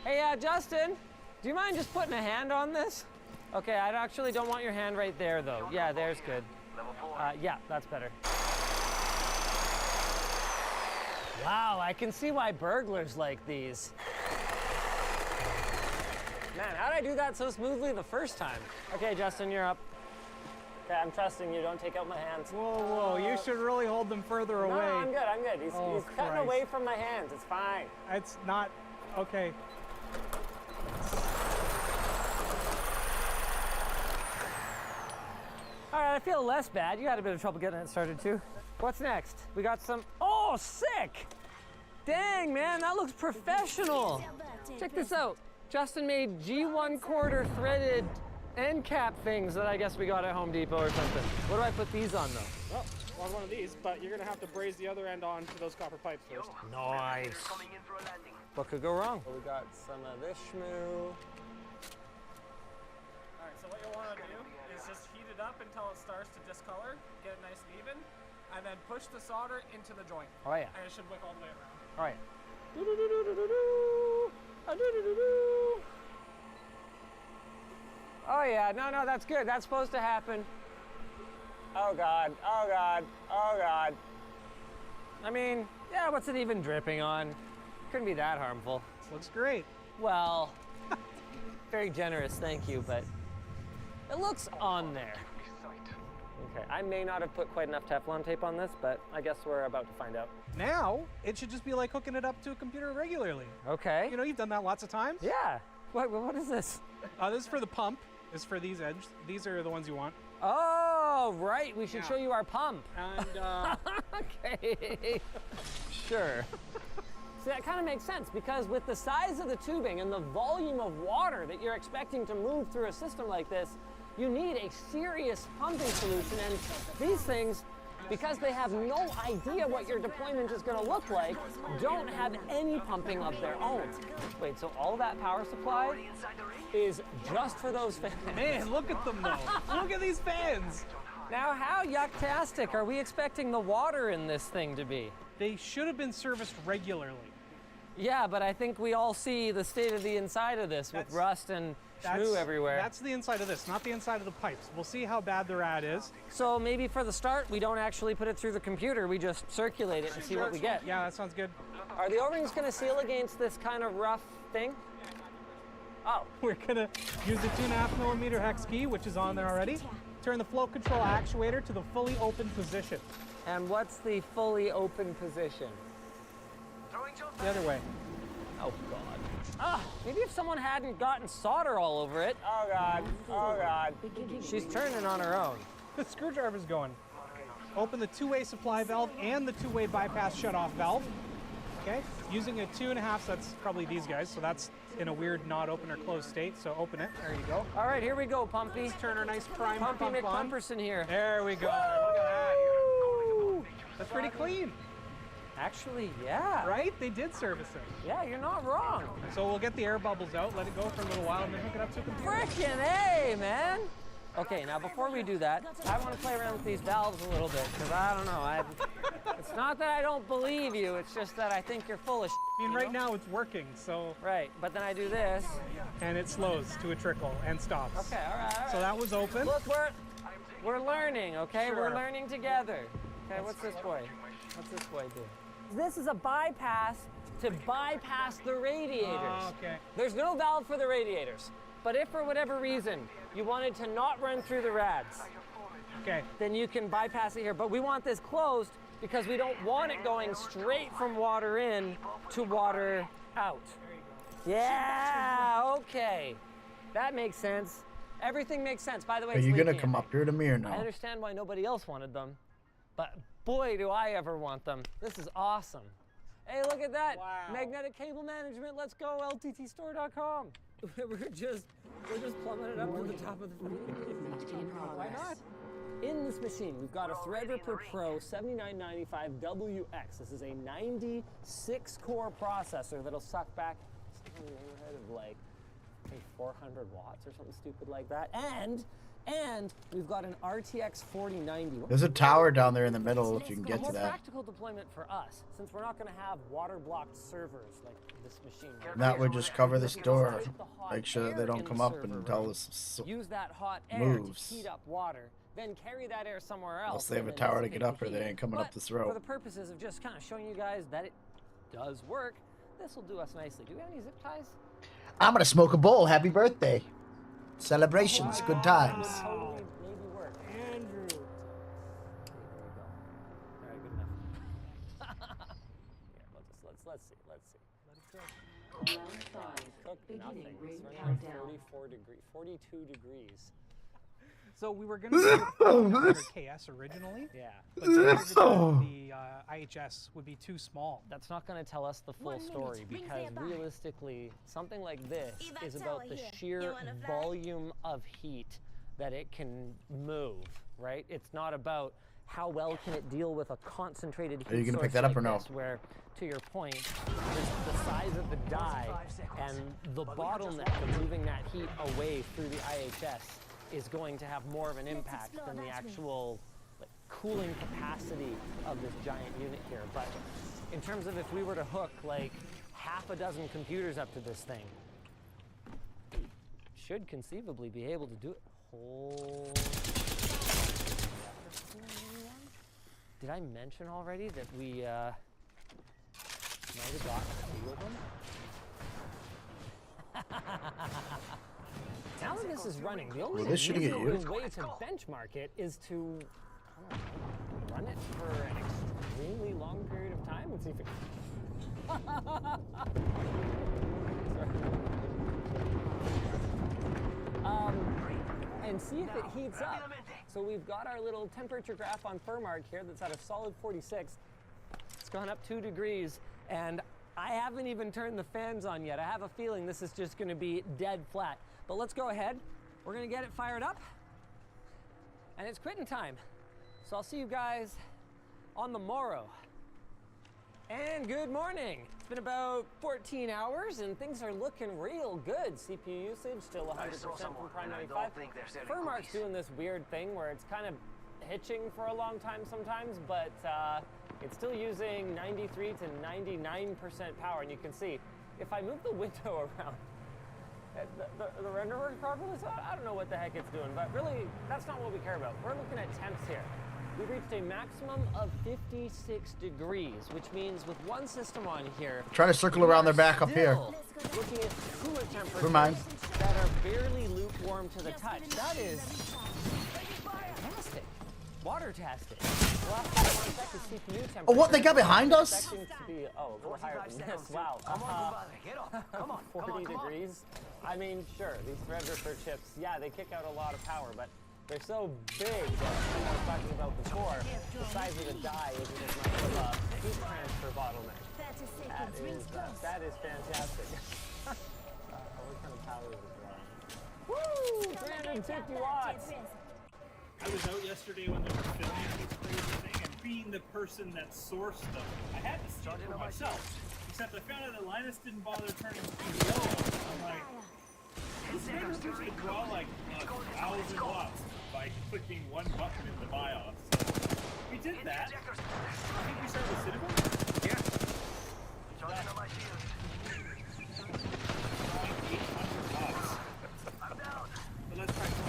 Hey, Justin, do you mind just putting a hand on this? Okay, I actually don't want your hand right there, though. Yeah, there's good. Yeah, that's better. Wow, I can see why burglars like these. Man, how'd I do that so smoothly the first time? Okay, Justin, you're up. Okay, I'm trusting you. Don't take out my hands. Whoa, you should really hold them further away. No, I'm good. He's cutting away from my hands. It's fine. It's not, okay. All right, I feel less bad. You had a bit of trouble getting it started too. What's next? We got some, oh, sick! Dang, man, that looks professional. Check this out. Justin made G1/4 threaded end cap things that I guess we got at Home Depot or something. What do I put these on though? Well, on one of these, but you're gonna have to braze the other end onto those copper pipes first. Nice. What could go wrong? Well, we got some of this schmoo. All right, so what you'll want to do is just heat it up until it starts to discolor, get it nice and even, and then push the solder into the joint. Oh yeah. And it should wick all the way around. All right. Oh yeah, no, that's good. That's supposed to happen. Oh God, oh God, oh God. I mean, yeah, what's it even dripping on? Couldn't be that harmful. Looks great. Well, very generous, thank you, but it looks on there. Okay, I may not have put quite enough Teflon tape on this, but I guess we're about to find out. Now, it should just be like hooking it up to a computer regularly. Okay. You know, you've done that lots of times. Yeah. What is this? This is for the pump. This is for these edges. These are the ones you want. Oh, right. We should show you our pump. And, okay. Sure. So that kind of makes sense because with the size of the tubing and the volume of water that you're expecting to move through a system like this, you need a serious pumping solution. And these things, because they have no idea what your deployment is going to look like, don't have any pumping of their own. Wait, so all that power supply is just for those fans? Man, look at them though. Look at these fans. Now, how yucktastic are we expecting the water in this thing to be? They should have been serviced regularly. Yeah, but I think we all see the state of the inside of this with rust and schmoo everywhere. That's the inside of this, not the inside of the pipes. We'll see how bad the rat is. So maybe for the start, we don't actually put it through the computer. We just circulate it and see what we get. Yeah, that sounds good. Are the O-rings going to seal against this kind of rough thing? Oh. We're going to use the 2.5mm hex key, which is on there already. Turn the flow control actuator to the fully open position. And what's the fully open position? The other way. Oh, God. Ah, maybe if someone hadn't gotten solder all over it. Oh, God. Oh, God. She's turning on her own. The screwdriver's going. Open the two-way supply valve and the two-way bypass shut-off valve. Okay? Using a 2.5, so that's probably these guys, so that's in a weird not open or closed state, so open it. There you go. All right, here we go, Pumpy. Let's turn our nice prime Pumpy pump on. McPumperson here. There we go. Look at that. That's pretty clean. Actually, yeah. Right? They did service it. Yeah, you're not wrong. So we'll get the air bubbles out, let it go for a little while, and then hook it up to a computer. Frickin' A, man! Okay, now before we do that, I want to play around with these valves a little bit, because I don't know. It's not that I don't believe you, it's just that I think you're full of shit. I mean, right now it's working, so... Right, but then I do this. And it slows to a trickle and stops. Okay, all right. So that was open. Look, we're learning, okay? Sure. We're learning together. Okay, what's this boy? What's this boy do? This is a bypass to bypass the radiators. Oh, okay. There's no valve for the radiators. But if for whatever reason you wanted to not run through the rads, okay, then you can bypass it here. But we want this closed because we don't want it going straight from water in to water out. Yeah, okay. That makes sense. Everything makes sense. By the way, Are you gonna come up here to me or no? I understand why nobody else wanted them, but boy, do I ever want them. This is awesome. Hey, look at that. Wow. Magnetic cable management. Let's go, lttstore.com. We're just plumbing it up to the top of the Why not? In this machine, we've got a Threadripper Pro 7995WX. This is a 96-core processor that'll suck back something in the neighborhood of like maybe 400 watts or something stupid like that. And we've got an RTX 4090. There's a tower down there in the middle if you can get to More that. practical deployment for us, since we're not going to have water-blocked servers like this machine. That would just cover this door. Make sure that they don't come up and tell us Use that hot air moves. to heat up water, then carry that air somewhere else. Unless they have a and then tower to dissipate get up the or they heat. ain't coming up But this road. For the purposes of just kind of showing you guys that it does work, this will do us nicely. Do we have any zip ties? I'm gonna smoke a bowl. Happy birthday. Celebrations, good times. Totally maybe work. Andrew. There we go. All right, good enough. Here, let's see. Let it cook. Cook nothing. It's running at 42 degrees. So we were going to do 400 KS originally. Yeah. But the IHS would be too small. That's not going to tell us the full story because realistically, something like this is about the sheer volume of heat that it can move, right? It's not about how well can it deal with a concentrated heat Are you gonna source pick that up like or no? this, where, to your point, the size of the die and the bottleneck of moving that heat away through the IHS is going to have more of an impact than the actual cooling capacity of this giant unit here. But in terms of if we were to hook like half a dozen computers up to this thing, should conceivably be able to do it. Did I mention already that we might have got 2 of them? Now that this is running, the only Well, this should get used. way to benchmark it is to run it for an extremely long period of time and see if it. And see if it heats up. So we've got our little temperature graph on Furmark here that's at a solid 46. It's gone up 2 degrees, and I haven't even turned the fans on yet. I have a feeling this is just going to be dead flat. But let's go ahead. We're going to get it fired up, and it's quitting time. So I'll see you guys on the morrow. And good morning. It's been about 14 hours, and things are looking real good. CPU usage still 100% from Prime 95. Furmark's doing this weird thing where it's kind of hitching for a long time sometimes, but it's still using 93 to 99% power. And you can see, if I move the window around, the render works properly, so I don't know what the heck it's doing, but really, that's not what we care about. We're looking at temps here. We've reached a maximum of 56 degrees, which means with one system on here, Try to circle around their back up here. looking at cooler temperatures Never mind. that are barely lukewarm to the touch. That is fantastic. Water tested. We'll have to check the CPU temperature. Oh, what, they got behind us? Expecting to be, a little higher than this. Wow. Come on, 40 degrees. I mean, sure, these Threadripper chips, yeah, they kick out a lot of power, but they're so big that, like I was talking about before, the size of the die isn't as much of a heat transfer bottleneck. That is fantastic. What kind of power is it drawing? Woo! 350 watts! I was out yesterday when they were filming this crazy thing, and being the person that sourced them, I had to see it for myself. Except I found out that Linus didn't bother turning PBO on. I'm like, this thing used to draw like 1,000 watts by clicking one button in the BIOS. So we did that. I think we started with Cinnamon. Yeah. Charging on my shield. 800 watts. I'm down. So let's try for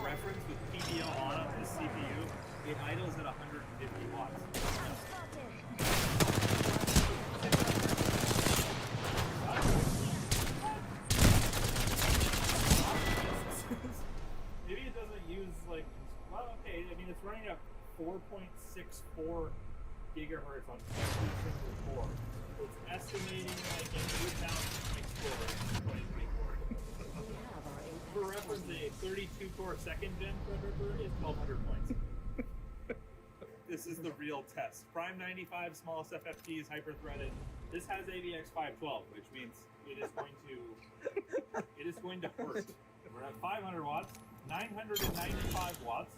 reference with PBO on the CPU, it idles at 150 watts. Maybe it doesn't use like, well, okay, I mean it's running at 4.64 gigahertz on every single core. So it's estimating like an 8,000 explore in 2024. For reference, a 32-core second-gen Threadripper is 1,200 points. This is the real test. Prime 95 smallest FFT is hyper-threaded. This has AVX 512, which means it is going to hurt. We're at 500 watts, 995 watts.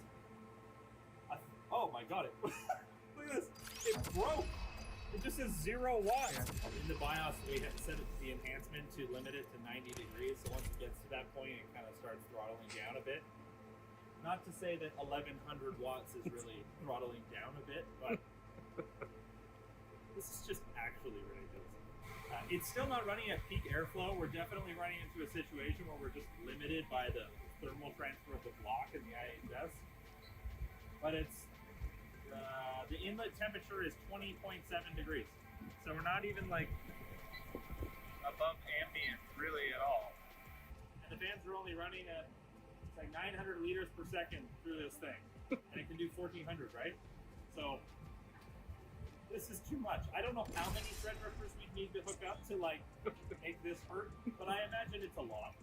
Oh my god! Look at this! It broke. It just says 0 watts. In the BIOS, we had set the enhancement to limit it to 90 degrees. So once it gets to that point, it kind of starts throttling down a bit. Not to say that 1100 watts is really throttling down a bit, but this is just actually ridiculous. It's still not running at peak airflow. We're definitely running into a situation where we're just limited by the thermal transfer of the block in the IHS. But it's the inlet temperature is 20.7 degrees, so we're not even like above ambient really at all. And the fans are only running at like 900 liters per second through this thing, and it can do 1400, right? So this is too much. I don't know how many Threadrippers we need to hook up to like make this hurt, but I imagine it's a lot.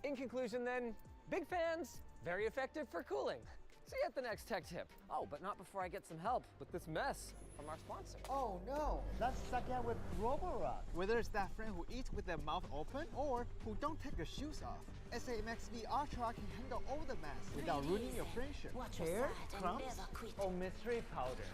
In conclusion then, big fans, very effective for cooling. See you at the next tech tip. Oh, but not before I get some help with this mess from our sponsor. Oh no, let's check out with Roborock. Whether it's that friend who eats with their mouth open or who don't take their shoes off, SA Max V Ultra can handle all the mess without ruining your friendship. Hair, crumbs, or mystery powder.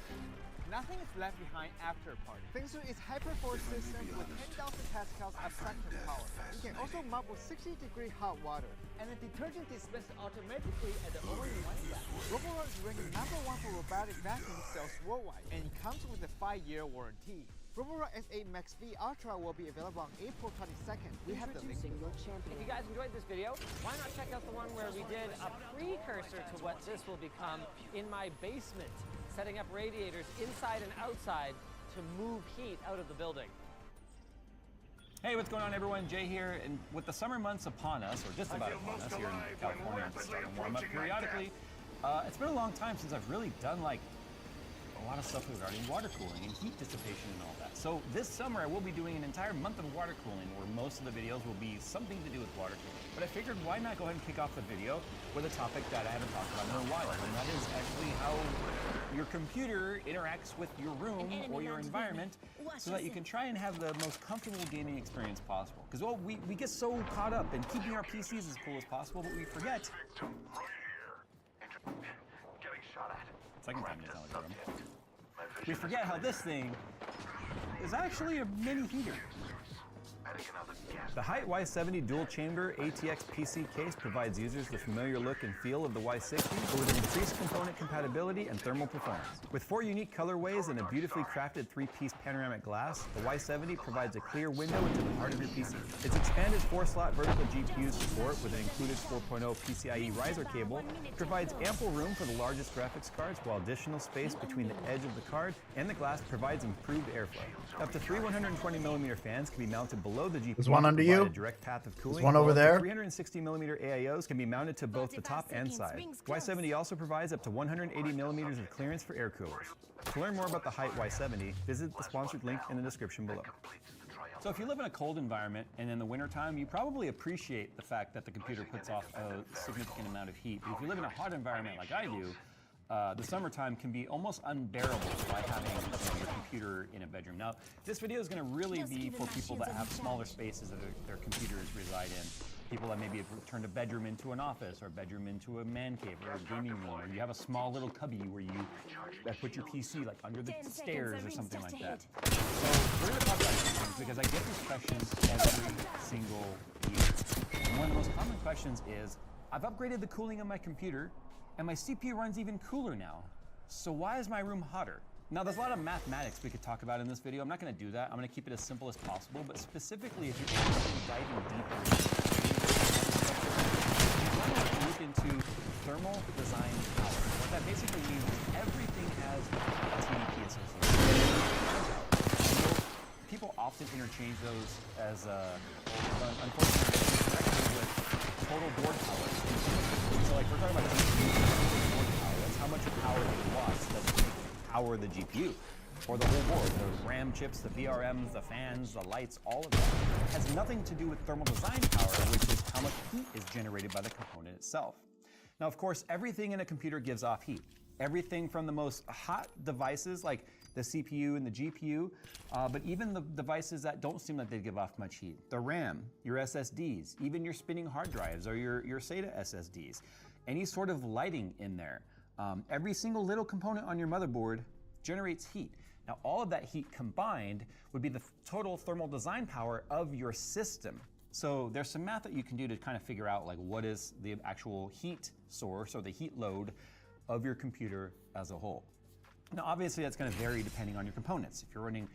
Nothing is left behind after a party. Thanks to its HyperForce system with 10,000 pascals of suction power. You can also mop with 60-degree hot water. And the detergent dispenses automatically at the all-in-one step. Roborock is ranked #1 for robotic vacuum sales worldwide, and it comes with a 5-year warranty. Roborock SA Max V Ultra will be available on April 22nd. We have the link. If you guys enjoyed this video, why not check out the one where we did a precursor to what this will become in my basement, setting up radiators inside and outside to move heat out of the building. Hey, what's going on, everyone? Jay here, and with the summer months upon us, or just about upon us here in California, it's starting to warm up periodically. It's been a long time since I've really done like a lot of stuff regarding water cooling and heat dissipation and all that. So this summer I will be doing an entire month of water cooling where most of the videos will be something to do with water cooling. But I figured why not go ahead and kick off the video with a topic that I haven't talked about in a while, and that is actually how your computer interacts with your room or your environment so that you can try and have the most comfortable gaming experience possible. Because well, we get so caught up in keeping our PCs as cool as possible, but we forget. Second time in the room. We forget how this thing is actually a mini heater. The Height Y70 dual-chamber ATX PC case provides users the familiar look and feel of the Y60, but with increased component compatibility and thermal performance. With 4 unique colorways and a beautifully crafted 3-piece panoramic glass, the Y70 provides a clear window into the heart of your PC. Its expanded 4-slot vertical GPU support with an included 4.0 PCIe riser cable provides ample room for the largest graphics cards, while additional space between the edge of the card and the glass provides improved airflow. Up to 3 120mm fans can be mounted below the GPU. There's one under you. A direct path of cooling. There's one over there. 360mm AIOs can be mounted to both the top and side. Y70 also provides up to 180mm of clearance for air coolers. To learn more about the Height Y70, visit the sponsored link in the description below. So if you live in a cold environment and in the wintertime, you probably appreciate the fact that the computer puts off a significant amount of heat. But if you live in a hot environment like I do, the summertime can be almost unbearable by having your computer in a bedroom. Now, this video is going to really be for people that have smaller spaces that their computers reside in. People that maybe have turned a bedroom into an office, or a bedroom into a man cave, or a gaming room, or you have a small little cubby where you put your PC like under the stairs or something like that. So we're going to talk about these things because I get these questions every single year. And one of the most common questions is, I've upgraded the cooling of my computer, and my CPU runs even cooler now. So why is my room hotter? Now, there's a lot of mathematics we could talk about in this video. I'm not going to do that. I'm going to keep it as simple as possible. But specifically, if you're interested in diving deeper, you look into thermal design power. What that basically means is everything has a TDP associated with it. People often interchange those as, unfortunately, with total board power. So like we're talking about board power, that's how how much power it lost does power the GPU or the whole board. The RAM chips, the VRMs, the fans, the lights, all of that has nothing to do with thermal design power, which is how much heat is generated by the component itself. Now, of course, everything in a computer gives off heat. Everything from the most hot devices like the CPU and the GPU, but even the devices that don't seem like they give off much heat. The RAM, your SSDs, even your spinning hard drives or your SATA SSDs. Any sort of lighting in there. Every single little component on your motherboard generates heat. Now, all of that heat combined would be the total thermal design power of your system. So there's some math that you can do to kind of figure out like what is the actual heat source or the heat load of your computer as a whole. Now, obviously that's going to vary depending on your components. If you're running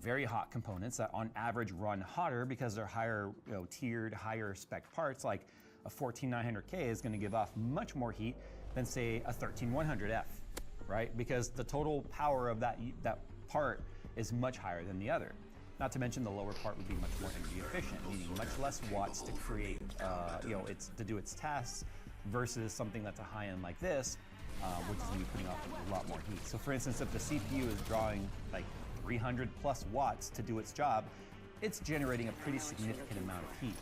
very hot components that on average run hotter because they're higher, tiered, higher spec parts, like a 14900K is going to give off much more heat than say a 13100F, right? Because the total power of that part is much higher than the other. Not to mention the lower part would be much more energy efficient, needing much less watts to create, to do its tasks versus something that's a high end like this, which is going to be putting off a lot more heat. So for instance, if the CPU is drawing like 300 plus watts to do its job, it's generating a pretty significant amount of heat.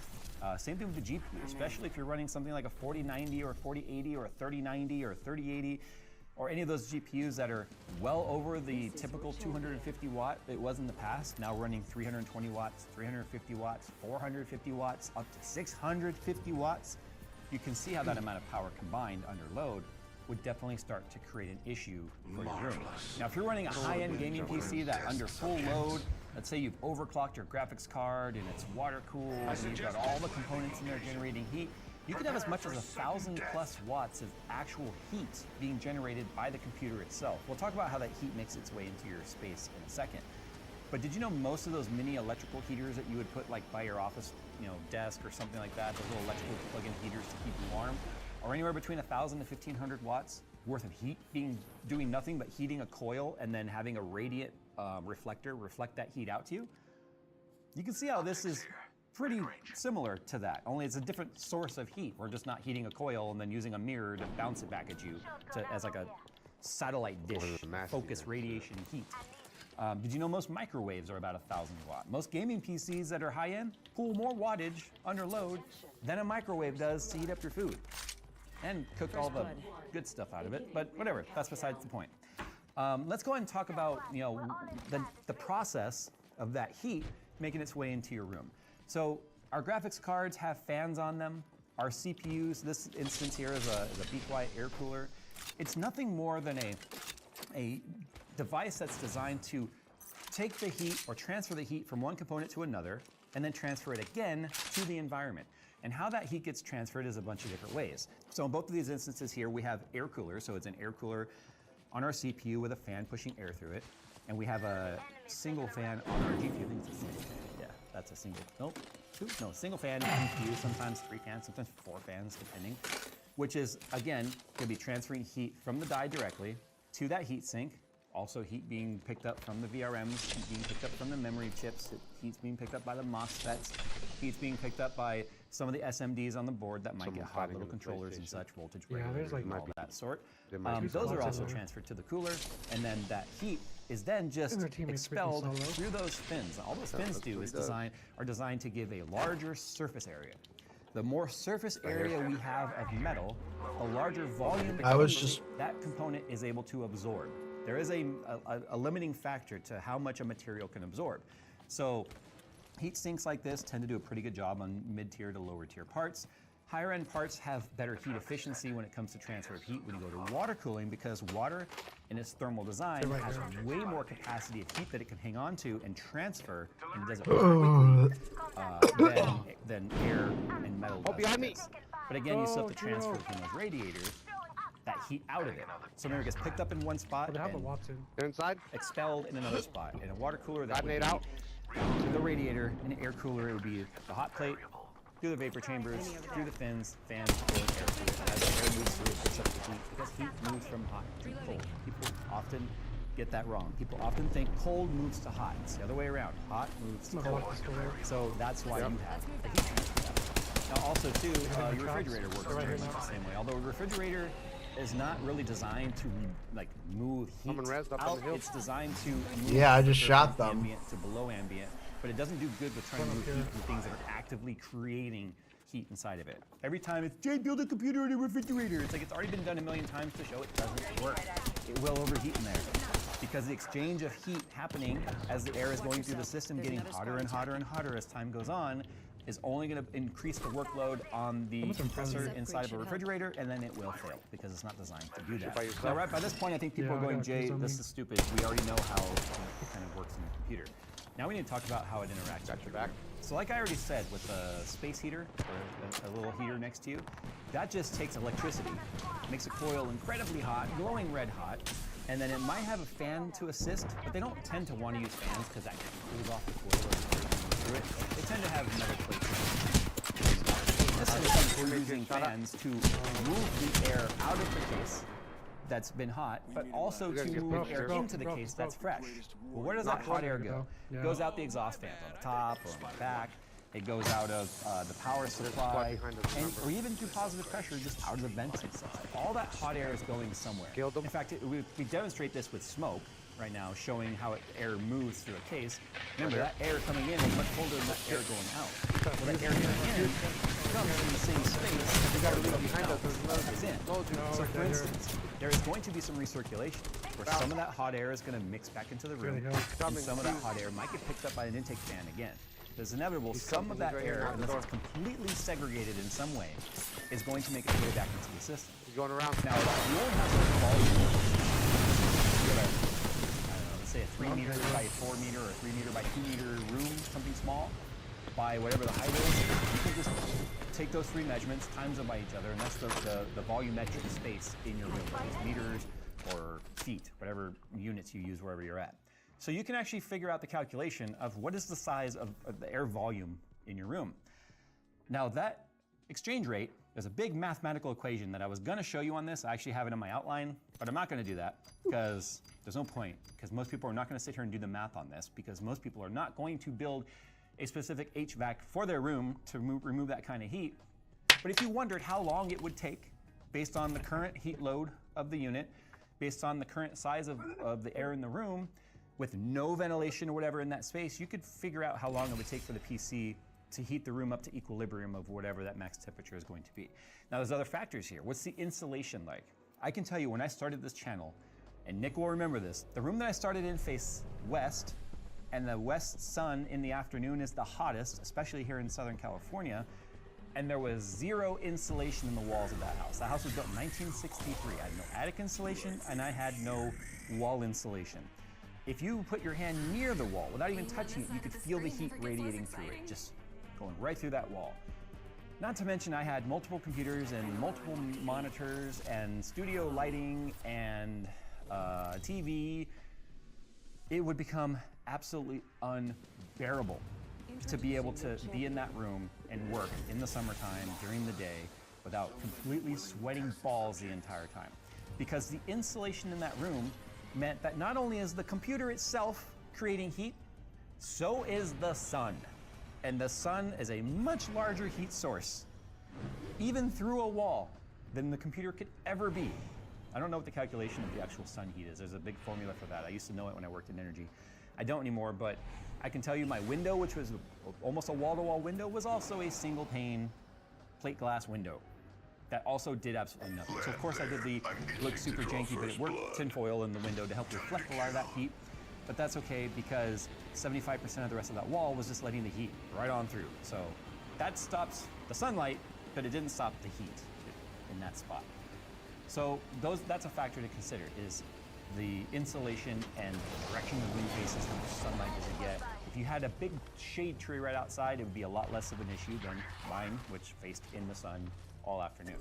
Same thing with the GPU, especially if you're running something like a 4090 or a 4080 or a 3090 or a 3080, or any of those GPUs that are well over the typical 250 watt it was in the past, now running 320 watts, 350 watts, 450 watts, up to 650 watts. You can see how that amount of power combined under load would definitely start to create an issue for your room. Now, if you're running a high-end gaming PC that under full load, let's say you've overclocked your graphics card and it's water-cooled and you've got all the components in there generating heat, you could have as much as 1,000 plus watts of actual heat being generated by the computer itself. We'll talk about how that heat makes its way into your space in a second. But did you know most of those mini electrical heaters that you would put like by your office, desk or something like that, those little electrical plug-in heaters to keep you warm, are anywhere between 1,000 to 1,500 watts worth of heat doing nothing but heating a coil and then having a radiant reflector reflect that heat out to you? You can see how this is pretty similar to that, only it's a different source of heat. We're just not heating a coil and then using a mirror to bounce it back at you as like a satellite dish focus radiation heat. Did you know most microwaves are about 1,000 watt? Most gaming PCs that are high-end pull more wattage under load than a microwave does to heat up your food and cook all the good stuff out of it, but whatever, that's besides the point. Let's go ahead and talk about the process of that heat making its way into your room. So our graphics cards have fans on them. Our CPUs, this instance here is a Be Quiet air cooler. It's nothing more than a device that's designed to take the heat or transfer the heat from one component to another and then transfer it again to the environment. And how that heat gets transferred is a bunch of different ways. So in both of these instances here, we have air coolers. So it's an air cooler on our CPU with a fan pushing air through it. And we have a single fan on our GPU. I think it's a single fan. Yeah, that's a single, single fan GPU, sometimes 3 fans, sometimes 4 fans, depending. Which is, again, gonna be transferring heat from the die directly to that heat sink. Also heat being picked up from the VRMs, heat being picked up from the memory chips, heat's being picked up by the MOSFETs, heat's being picked up by some of the SMDs on the board that might get hot, little controllers and such, voltage regulators and all that sort. Those are also transferred to the cooler, and then that heat is then just expelled through those fins. All those fins are designed to give a larger surface area. The more surface area we have of metal, the larger volume that component is able to absorb. There is a limiting factor to how much a material can absorb. So heat sinks like this tend to do a pretty good job on mid-tier to lower tier parts. Higher end parts have better heat efficiency when it comes to transfer of heat when you go to water cooling, because water in its thermal design has way more capacity of heat that it can hang on to and transfer, and it does it more quickly than air and metal does. But again, you still have to transfer from those radiators that heat out of it. So remember, it gets picked up in one spot and expelled in another spot. In a water cooler, that would be the radiator. In an air cooler, it would be the hot plate, through the vapor chambers, through the fins, fans, or air cooler. As the air moves through, it picks up the heat, because heat moves from hot to cold. People often get that wrong. People often think cold moves to hot. It's the other way around. Hot moves to cold. So that's why you have the heat transfer. Now also too, your refrigerator works very much the same way. Although a refrigerator is not really designed to like move heat out. It's designed to move Yeah, I just temperature shot from them. ambient to below ambient, but it doesn't do good with trying to move heat from things that are actively creating heat inside of it. Every time it's, Jay, build a computer in a refrigerator. It's like it's already been done a million times to show it doesn't work. It will overheat in there. Because the exchange of heat happening as the air is going through the system, getting hotter and hotter and hotter as time goes on, is only going to increase the workload on the compressor inside of a refrigerator, and then it will fail because it's not designed to do that. Now, right by this point, I think people are going, Jay, this is stupid. We already know how it kind of works in the computer. Now we need to talk about how it interacts with your back. So like I already said, with a space heater, or a little heater next to you, that just takes electricity, makes a coil incredibly hot, glowing red hot, and then it might have a fan to assist, but they don't tend to want to use fans because that cools off the coil or through it. They tend to have metal plates. We're using fans to move the air out of the case that's been hot, but also to move air into the case that's fresh. Well, where does that hot air go? It goes out the exhaust fans on the top or on the back. It goes out of the power supply, or even through positive pressure, just out of the vents inside. All that hot air is going somewhere. In fact, we demonstrate this with smoke right now, showing how air moves through a case. Remember, that air coming in is much colder than that air going out. Well, that air coming in comes from the same space that the air behind us is in. So, for instance, there is going to be some recirculation, where some of that hot air is going to mix back into the room, and some of that hot air might get picked up by an intake fan again. It's inevitable some of that air, unless it's completely segregated in some way, is going to make its way back into the system. He's going around. Now, you only have certain volume. I don't know, let's say a 3 meter by 4 meter or 3 meter by 2 meter room, something small, by whatever the height is. You can just take those three measurements, times them by each other, and that's the volumetric space in your room, whether it's meters or feet, whatever units you use wherever you're at. So you can actually figure out the calculation of what is the size of the air volume in your room. Now that exchange rate, there's a big mathematical equation that I was gonna show you on this. I actually have it in my outline, but I'm not gonna do that because there's no point, because most people are not gonna sit here and do the math on this, because most people are not going to build a specific HVAC for their room to remove that kind of heat. But if you wondered how long it would take based on the current heat load of the unit, based on the current size of the air in the room, with no ventilation or whatever in that space, you could figure out how long it would take for the PC to heat the room up to equilibrium of whatever that max temperature is going to be. Now there's other factors here. What's the insulation like? I can tell you when I started this channel, and Nick will remember this, the room that I started in faced west, and the west sun in the afternoon is the hottest, especially here in Southern California, and there was zero insulation in the walls of that house. The house was built in 1963. I had no attic insulation, and I had no wall insulation. If you put your hand near the wall without even touching it, you could feel the heat radiating through it, just going right through that wall. Not to mention I had multiple computers and multiple monitors and studio lighting and TV. It would become absolutely unbearable to be able to be in that room and work in the summertime during the day without completely sweating balls the entire time. Because the insulation in that room meant that not only is the computer itself creating heat, so is the sun. And the sun is a much larger heat source, even through a wall, than the computer could ever be. I don't know what the calculation of the actual sun heat is. There's a big formula for that. I used to know it when I worked in energy. I don't anymore, but I can tell you my window, which was almost a wall-to-wall window, was also a single pane plate glass window. That also did absolutely nothing. So of course I did the look super janky, but it worked tinfoil in the window to help reflect a lot of that heat. But that's okay because 75% of the rest of that wall was just letting the heat right on through. So that stops the sunlight, but it didn't stop the heat in that spot. So that's a factor to consider, is the insulation and the direction the wind faces, how much sunlight does it get. If you had a big shade tree right outside, it would be a lot less of an issue than mine, which faced in the sun all afternoon.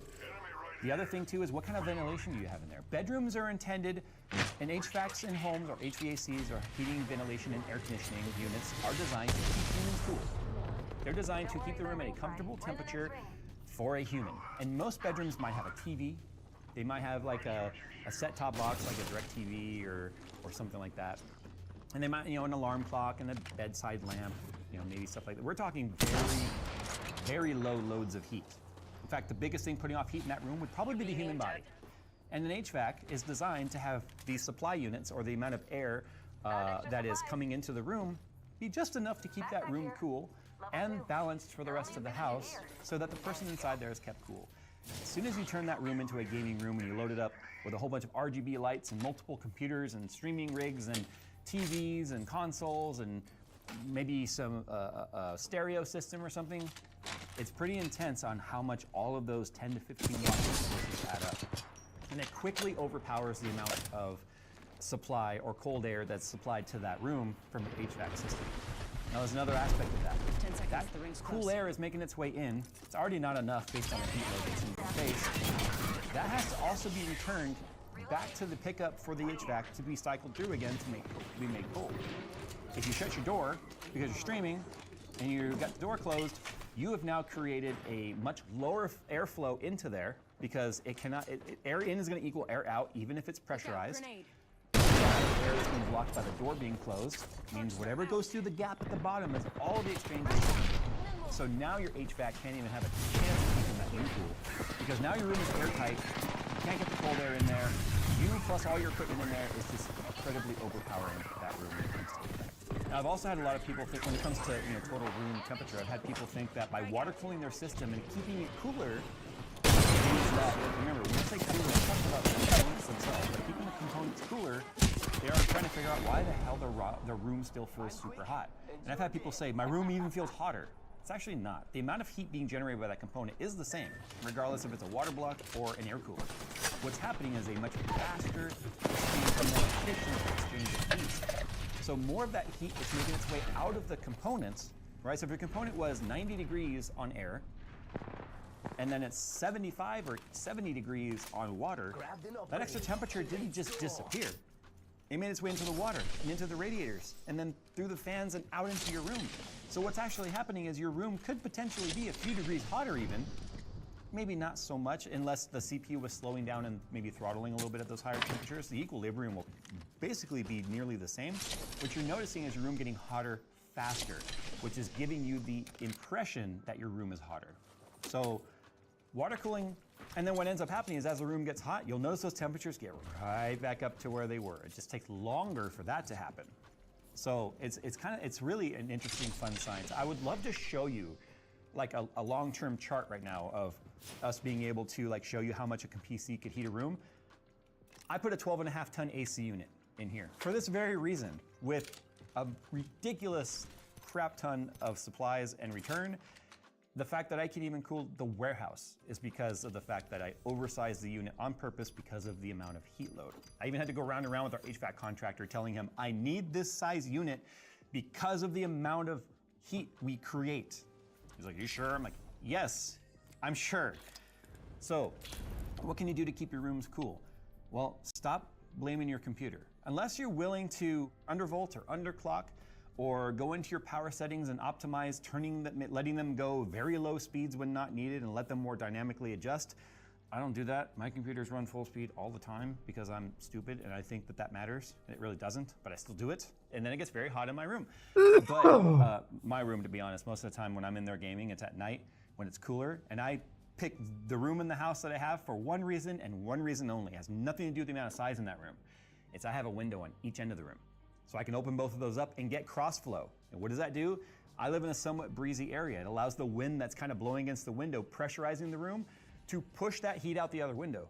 The other thing too is what kind of ventilation do you have in there? Bedrooms are intended, and HVACs in homes or HVACs or heating, ventilation, and air conditioning units are designed to keep humans cool. They're designed to keep the room at a comfortable temperature for a human. And most bedrooms might have a TV. They might have like a set-top box, like a DirecTV or something like that. And they might, an alarm clock and a bedside lamp, maybe stuff like that. We're talking very, very low loads of heat. In fact, the biggest thing putting off heat in that room would probably be the human body. And an HVAC is designed to have these supply units, or the amount of air that is coming into the room, be just enough to keep that room cool and balanced for the rest of the house so that the person inside there is kept cool. As soon as you turn that room into a gaming room and you load it up with a whole bunch of RGB lights and multiple computers and streaming rigs and TVs and consoles and maybe some stereo system or something, it's pretty intense on how much all of those 10 to 15 watt resources add up. And it quickly overpowers the amount of supply or cold air that's supplied to that room from the HVAC system. Now there's another aspect of that. 10 seconds, That the ring's cool close. air is making its way in. It's already not enough based on the heat load that's in your face. That has to also be returned back to the pickup for the HVAC to be cycled through again to be made cold. If you shut your door because you're streaming and you've got the door closed, you have now created a much lower airflow into there because it cannot, air in is going to equal air out even if it's pressurized. Air is being blocked by the door being closed. Means whatever goes through the gap at the bottom is all the exchanges. So now your HVAC can't even have a chance of keeping that room cool because now your room is airtight. You can't get the cold air in there. You plus all your equipment in there is just incredibly overpowering that room when it comes to HVAC. Now I've also had a lot of people think when it comes to total room temperature, I've had people think that by water cooling their system and keeping it cooler means that, remember, when I say cooler, I'm talking about the components themselves, but keeping the components cooler, they are trying to figure out why the hell the room still feels super hot. And I've had people say, my room even feels hotter. It's actually not. The amount of heat being generated by that component is the same, regardless if it's a water block or an air cooler. What's happening is a much faster exchange and more efficient exchange of heat. So more of that heat is making its way out of the components, right? So if your component was 90 degrees on air, and then it's 75 or 70 degrees on water, that extra temperature didn't just disappear. It made its way into the water and into the radiators and then through the fans and out into your room. So what's actually happening is your room could potentially be a few degrees hotter even, maybe not so much unless the CPU was slowing down and maybe throttling a little bit at those higher temperatures. The equilibrium will basically be nearly the same. What you're noticing is your room getting hotter faster, which is giving you the impression that your room is hotter. So water cooling, and then what ends up happening is as the room gets hot, you'll notice those temperatures get right back up to where they were. It just takes longer for that to happen. So it's really an interesting, fun science. I would love to show you like a long-term chart right now of us being able to like show you how much a PC could heat a room. I put a 12.5 ton AC unit in here for this very reason, with a ridiculous crap ton of supplies and return. The fact that I can even cool the warehouse is because of the fact that I oversized the unit on purpose because of the amount of heat load. I even had to go round and round with our HVAC contractor telling him, I need this size unit because of the amount of heat we create. He's like, you sure? I'm like, yes, I'm sure. So what can you do to keep your rooms cool? Well, stop blaming your computer. Unless you're willing to undervolt or underclock, or go into your power settings and optimize letting them go very low speeds when not needed and let them more dynamically adjust. I don't do that. My computers run full speed all the time because I'm stupid and I think that matters. It really doesn't, but I still do it. And then it gets very hot in my room. But my room, to be honest, most of the time when I'm in there gaming, it's at night when it's cooler. And I pick the room in the house that I have for one reason and one reason only. It has nothing to do with the amount of size in that room. It's I have a window on each end of the room. So I can open both of those up and get cross flow. And what does that do? I live in a somewhat breezy area. It allows the wind that's kind of blowing against the window, pressurizing the room, to push that heat out the other window.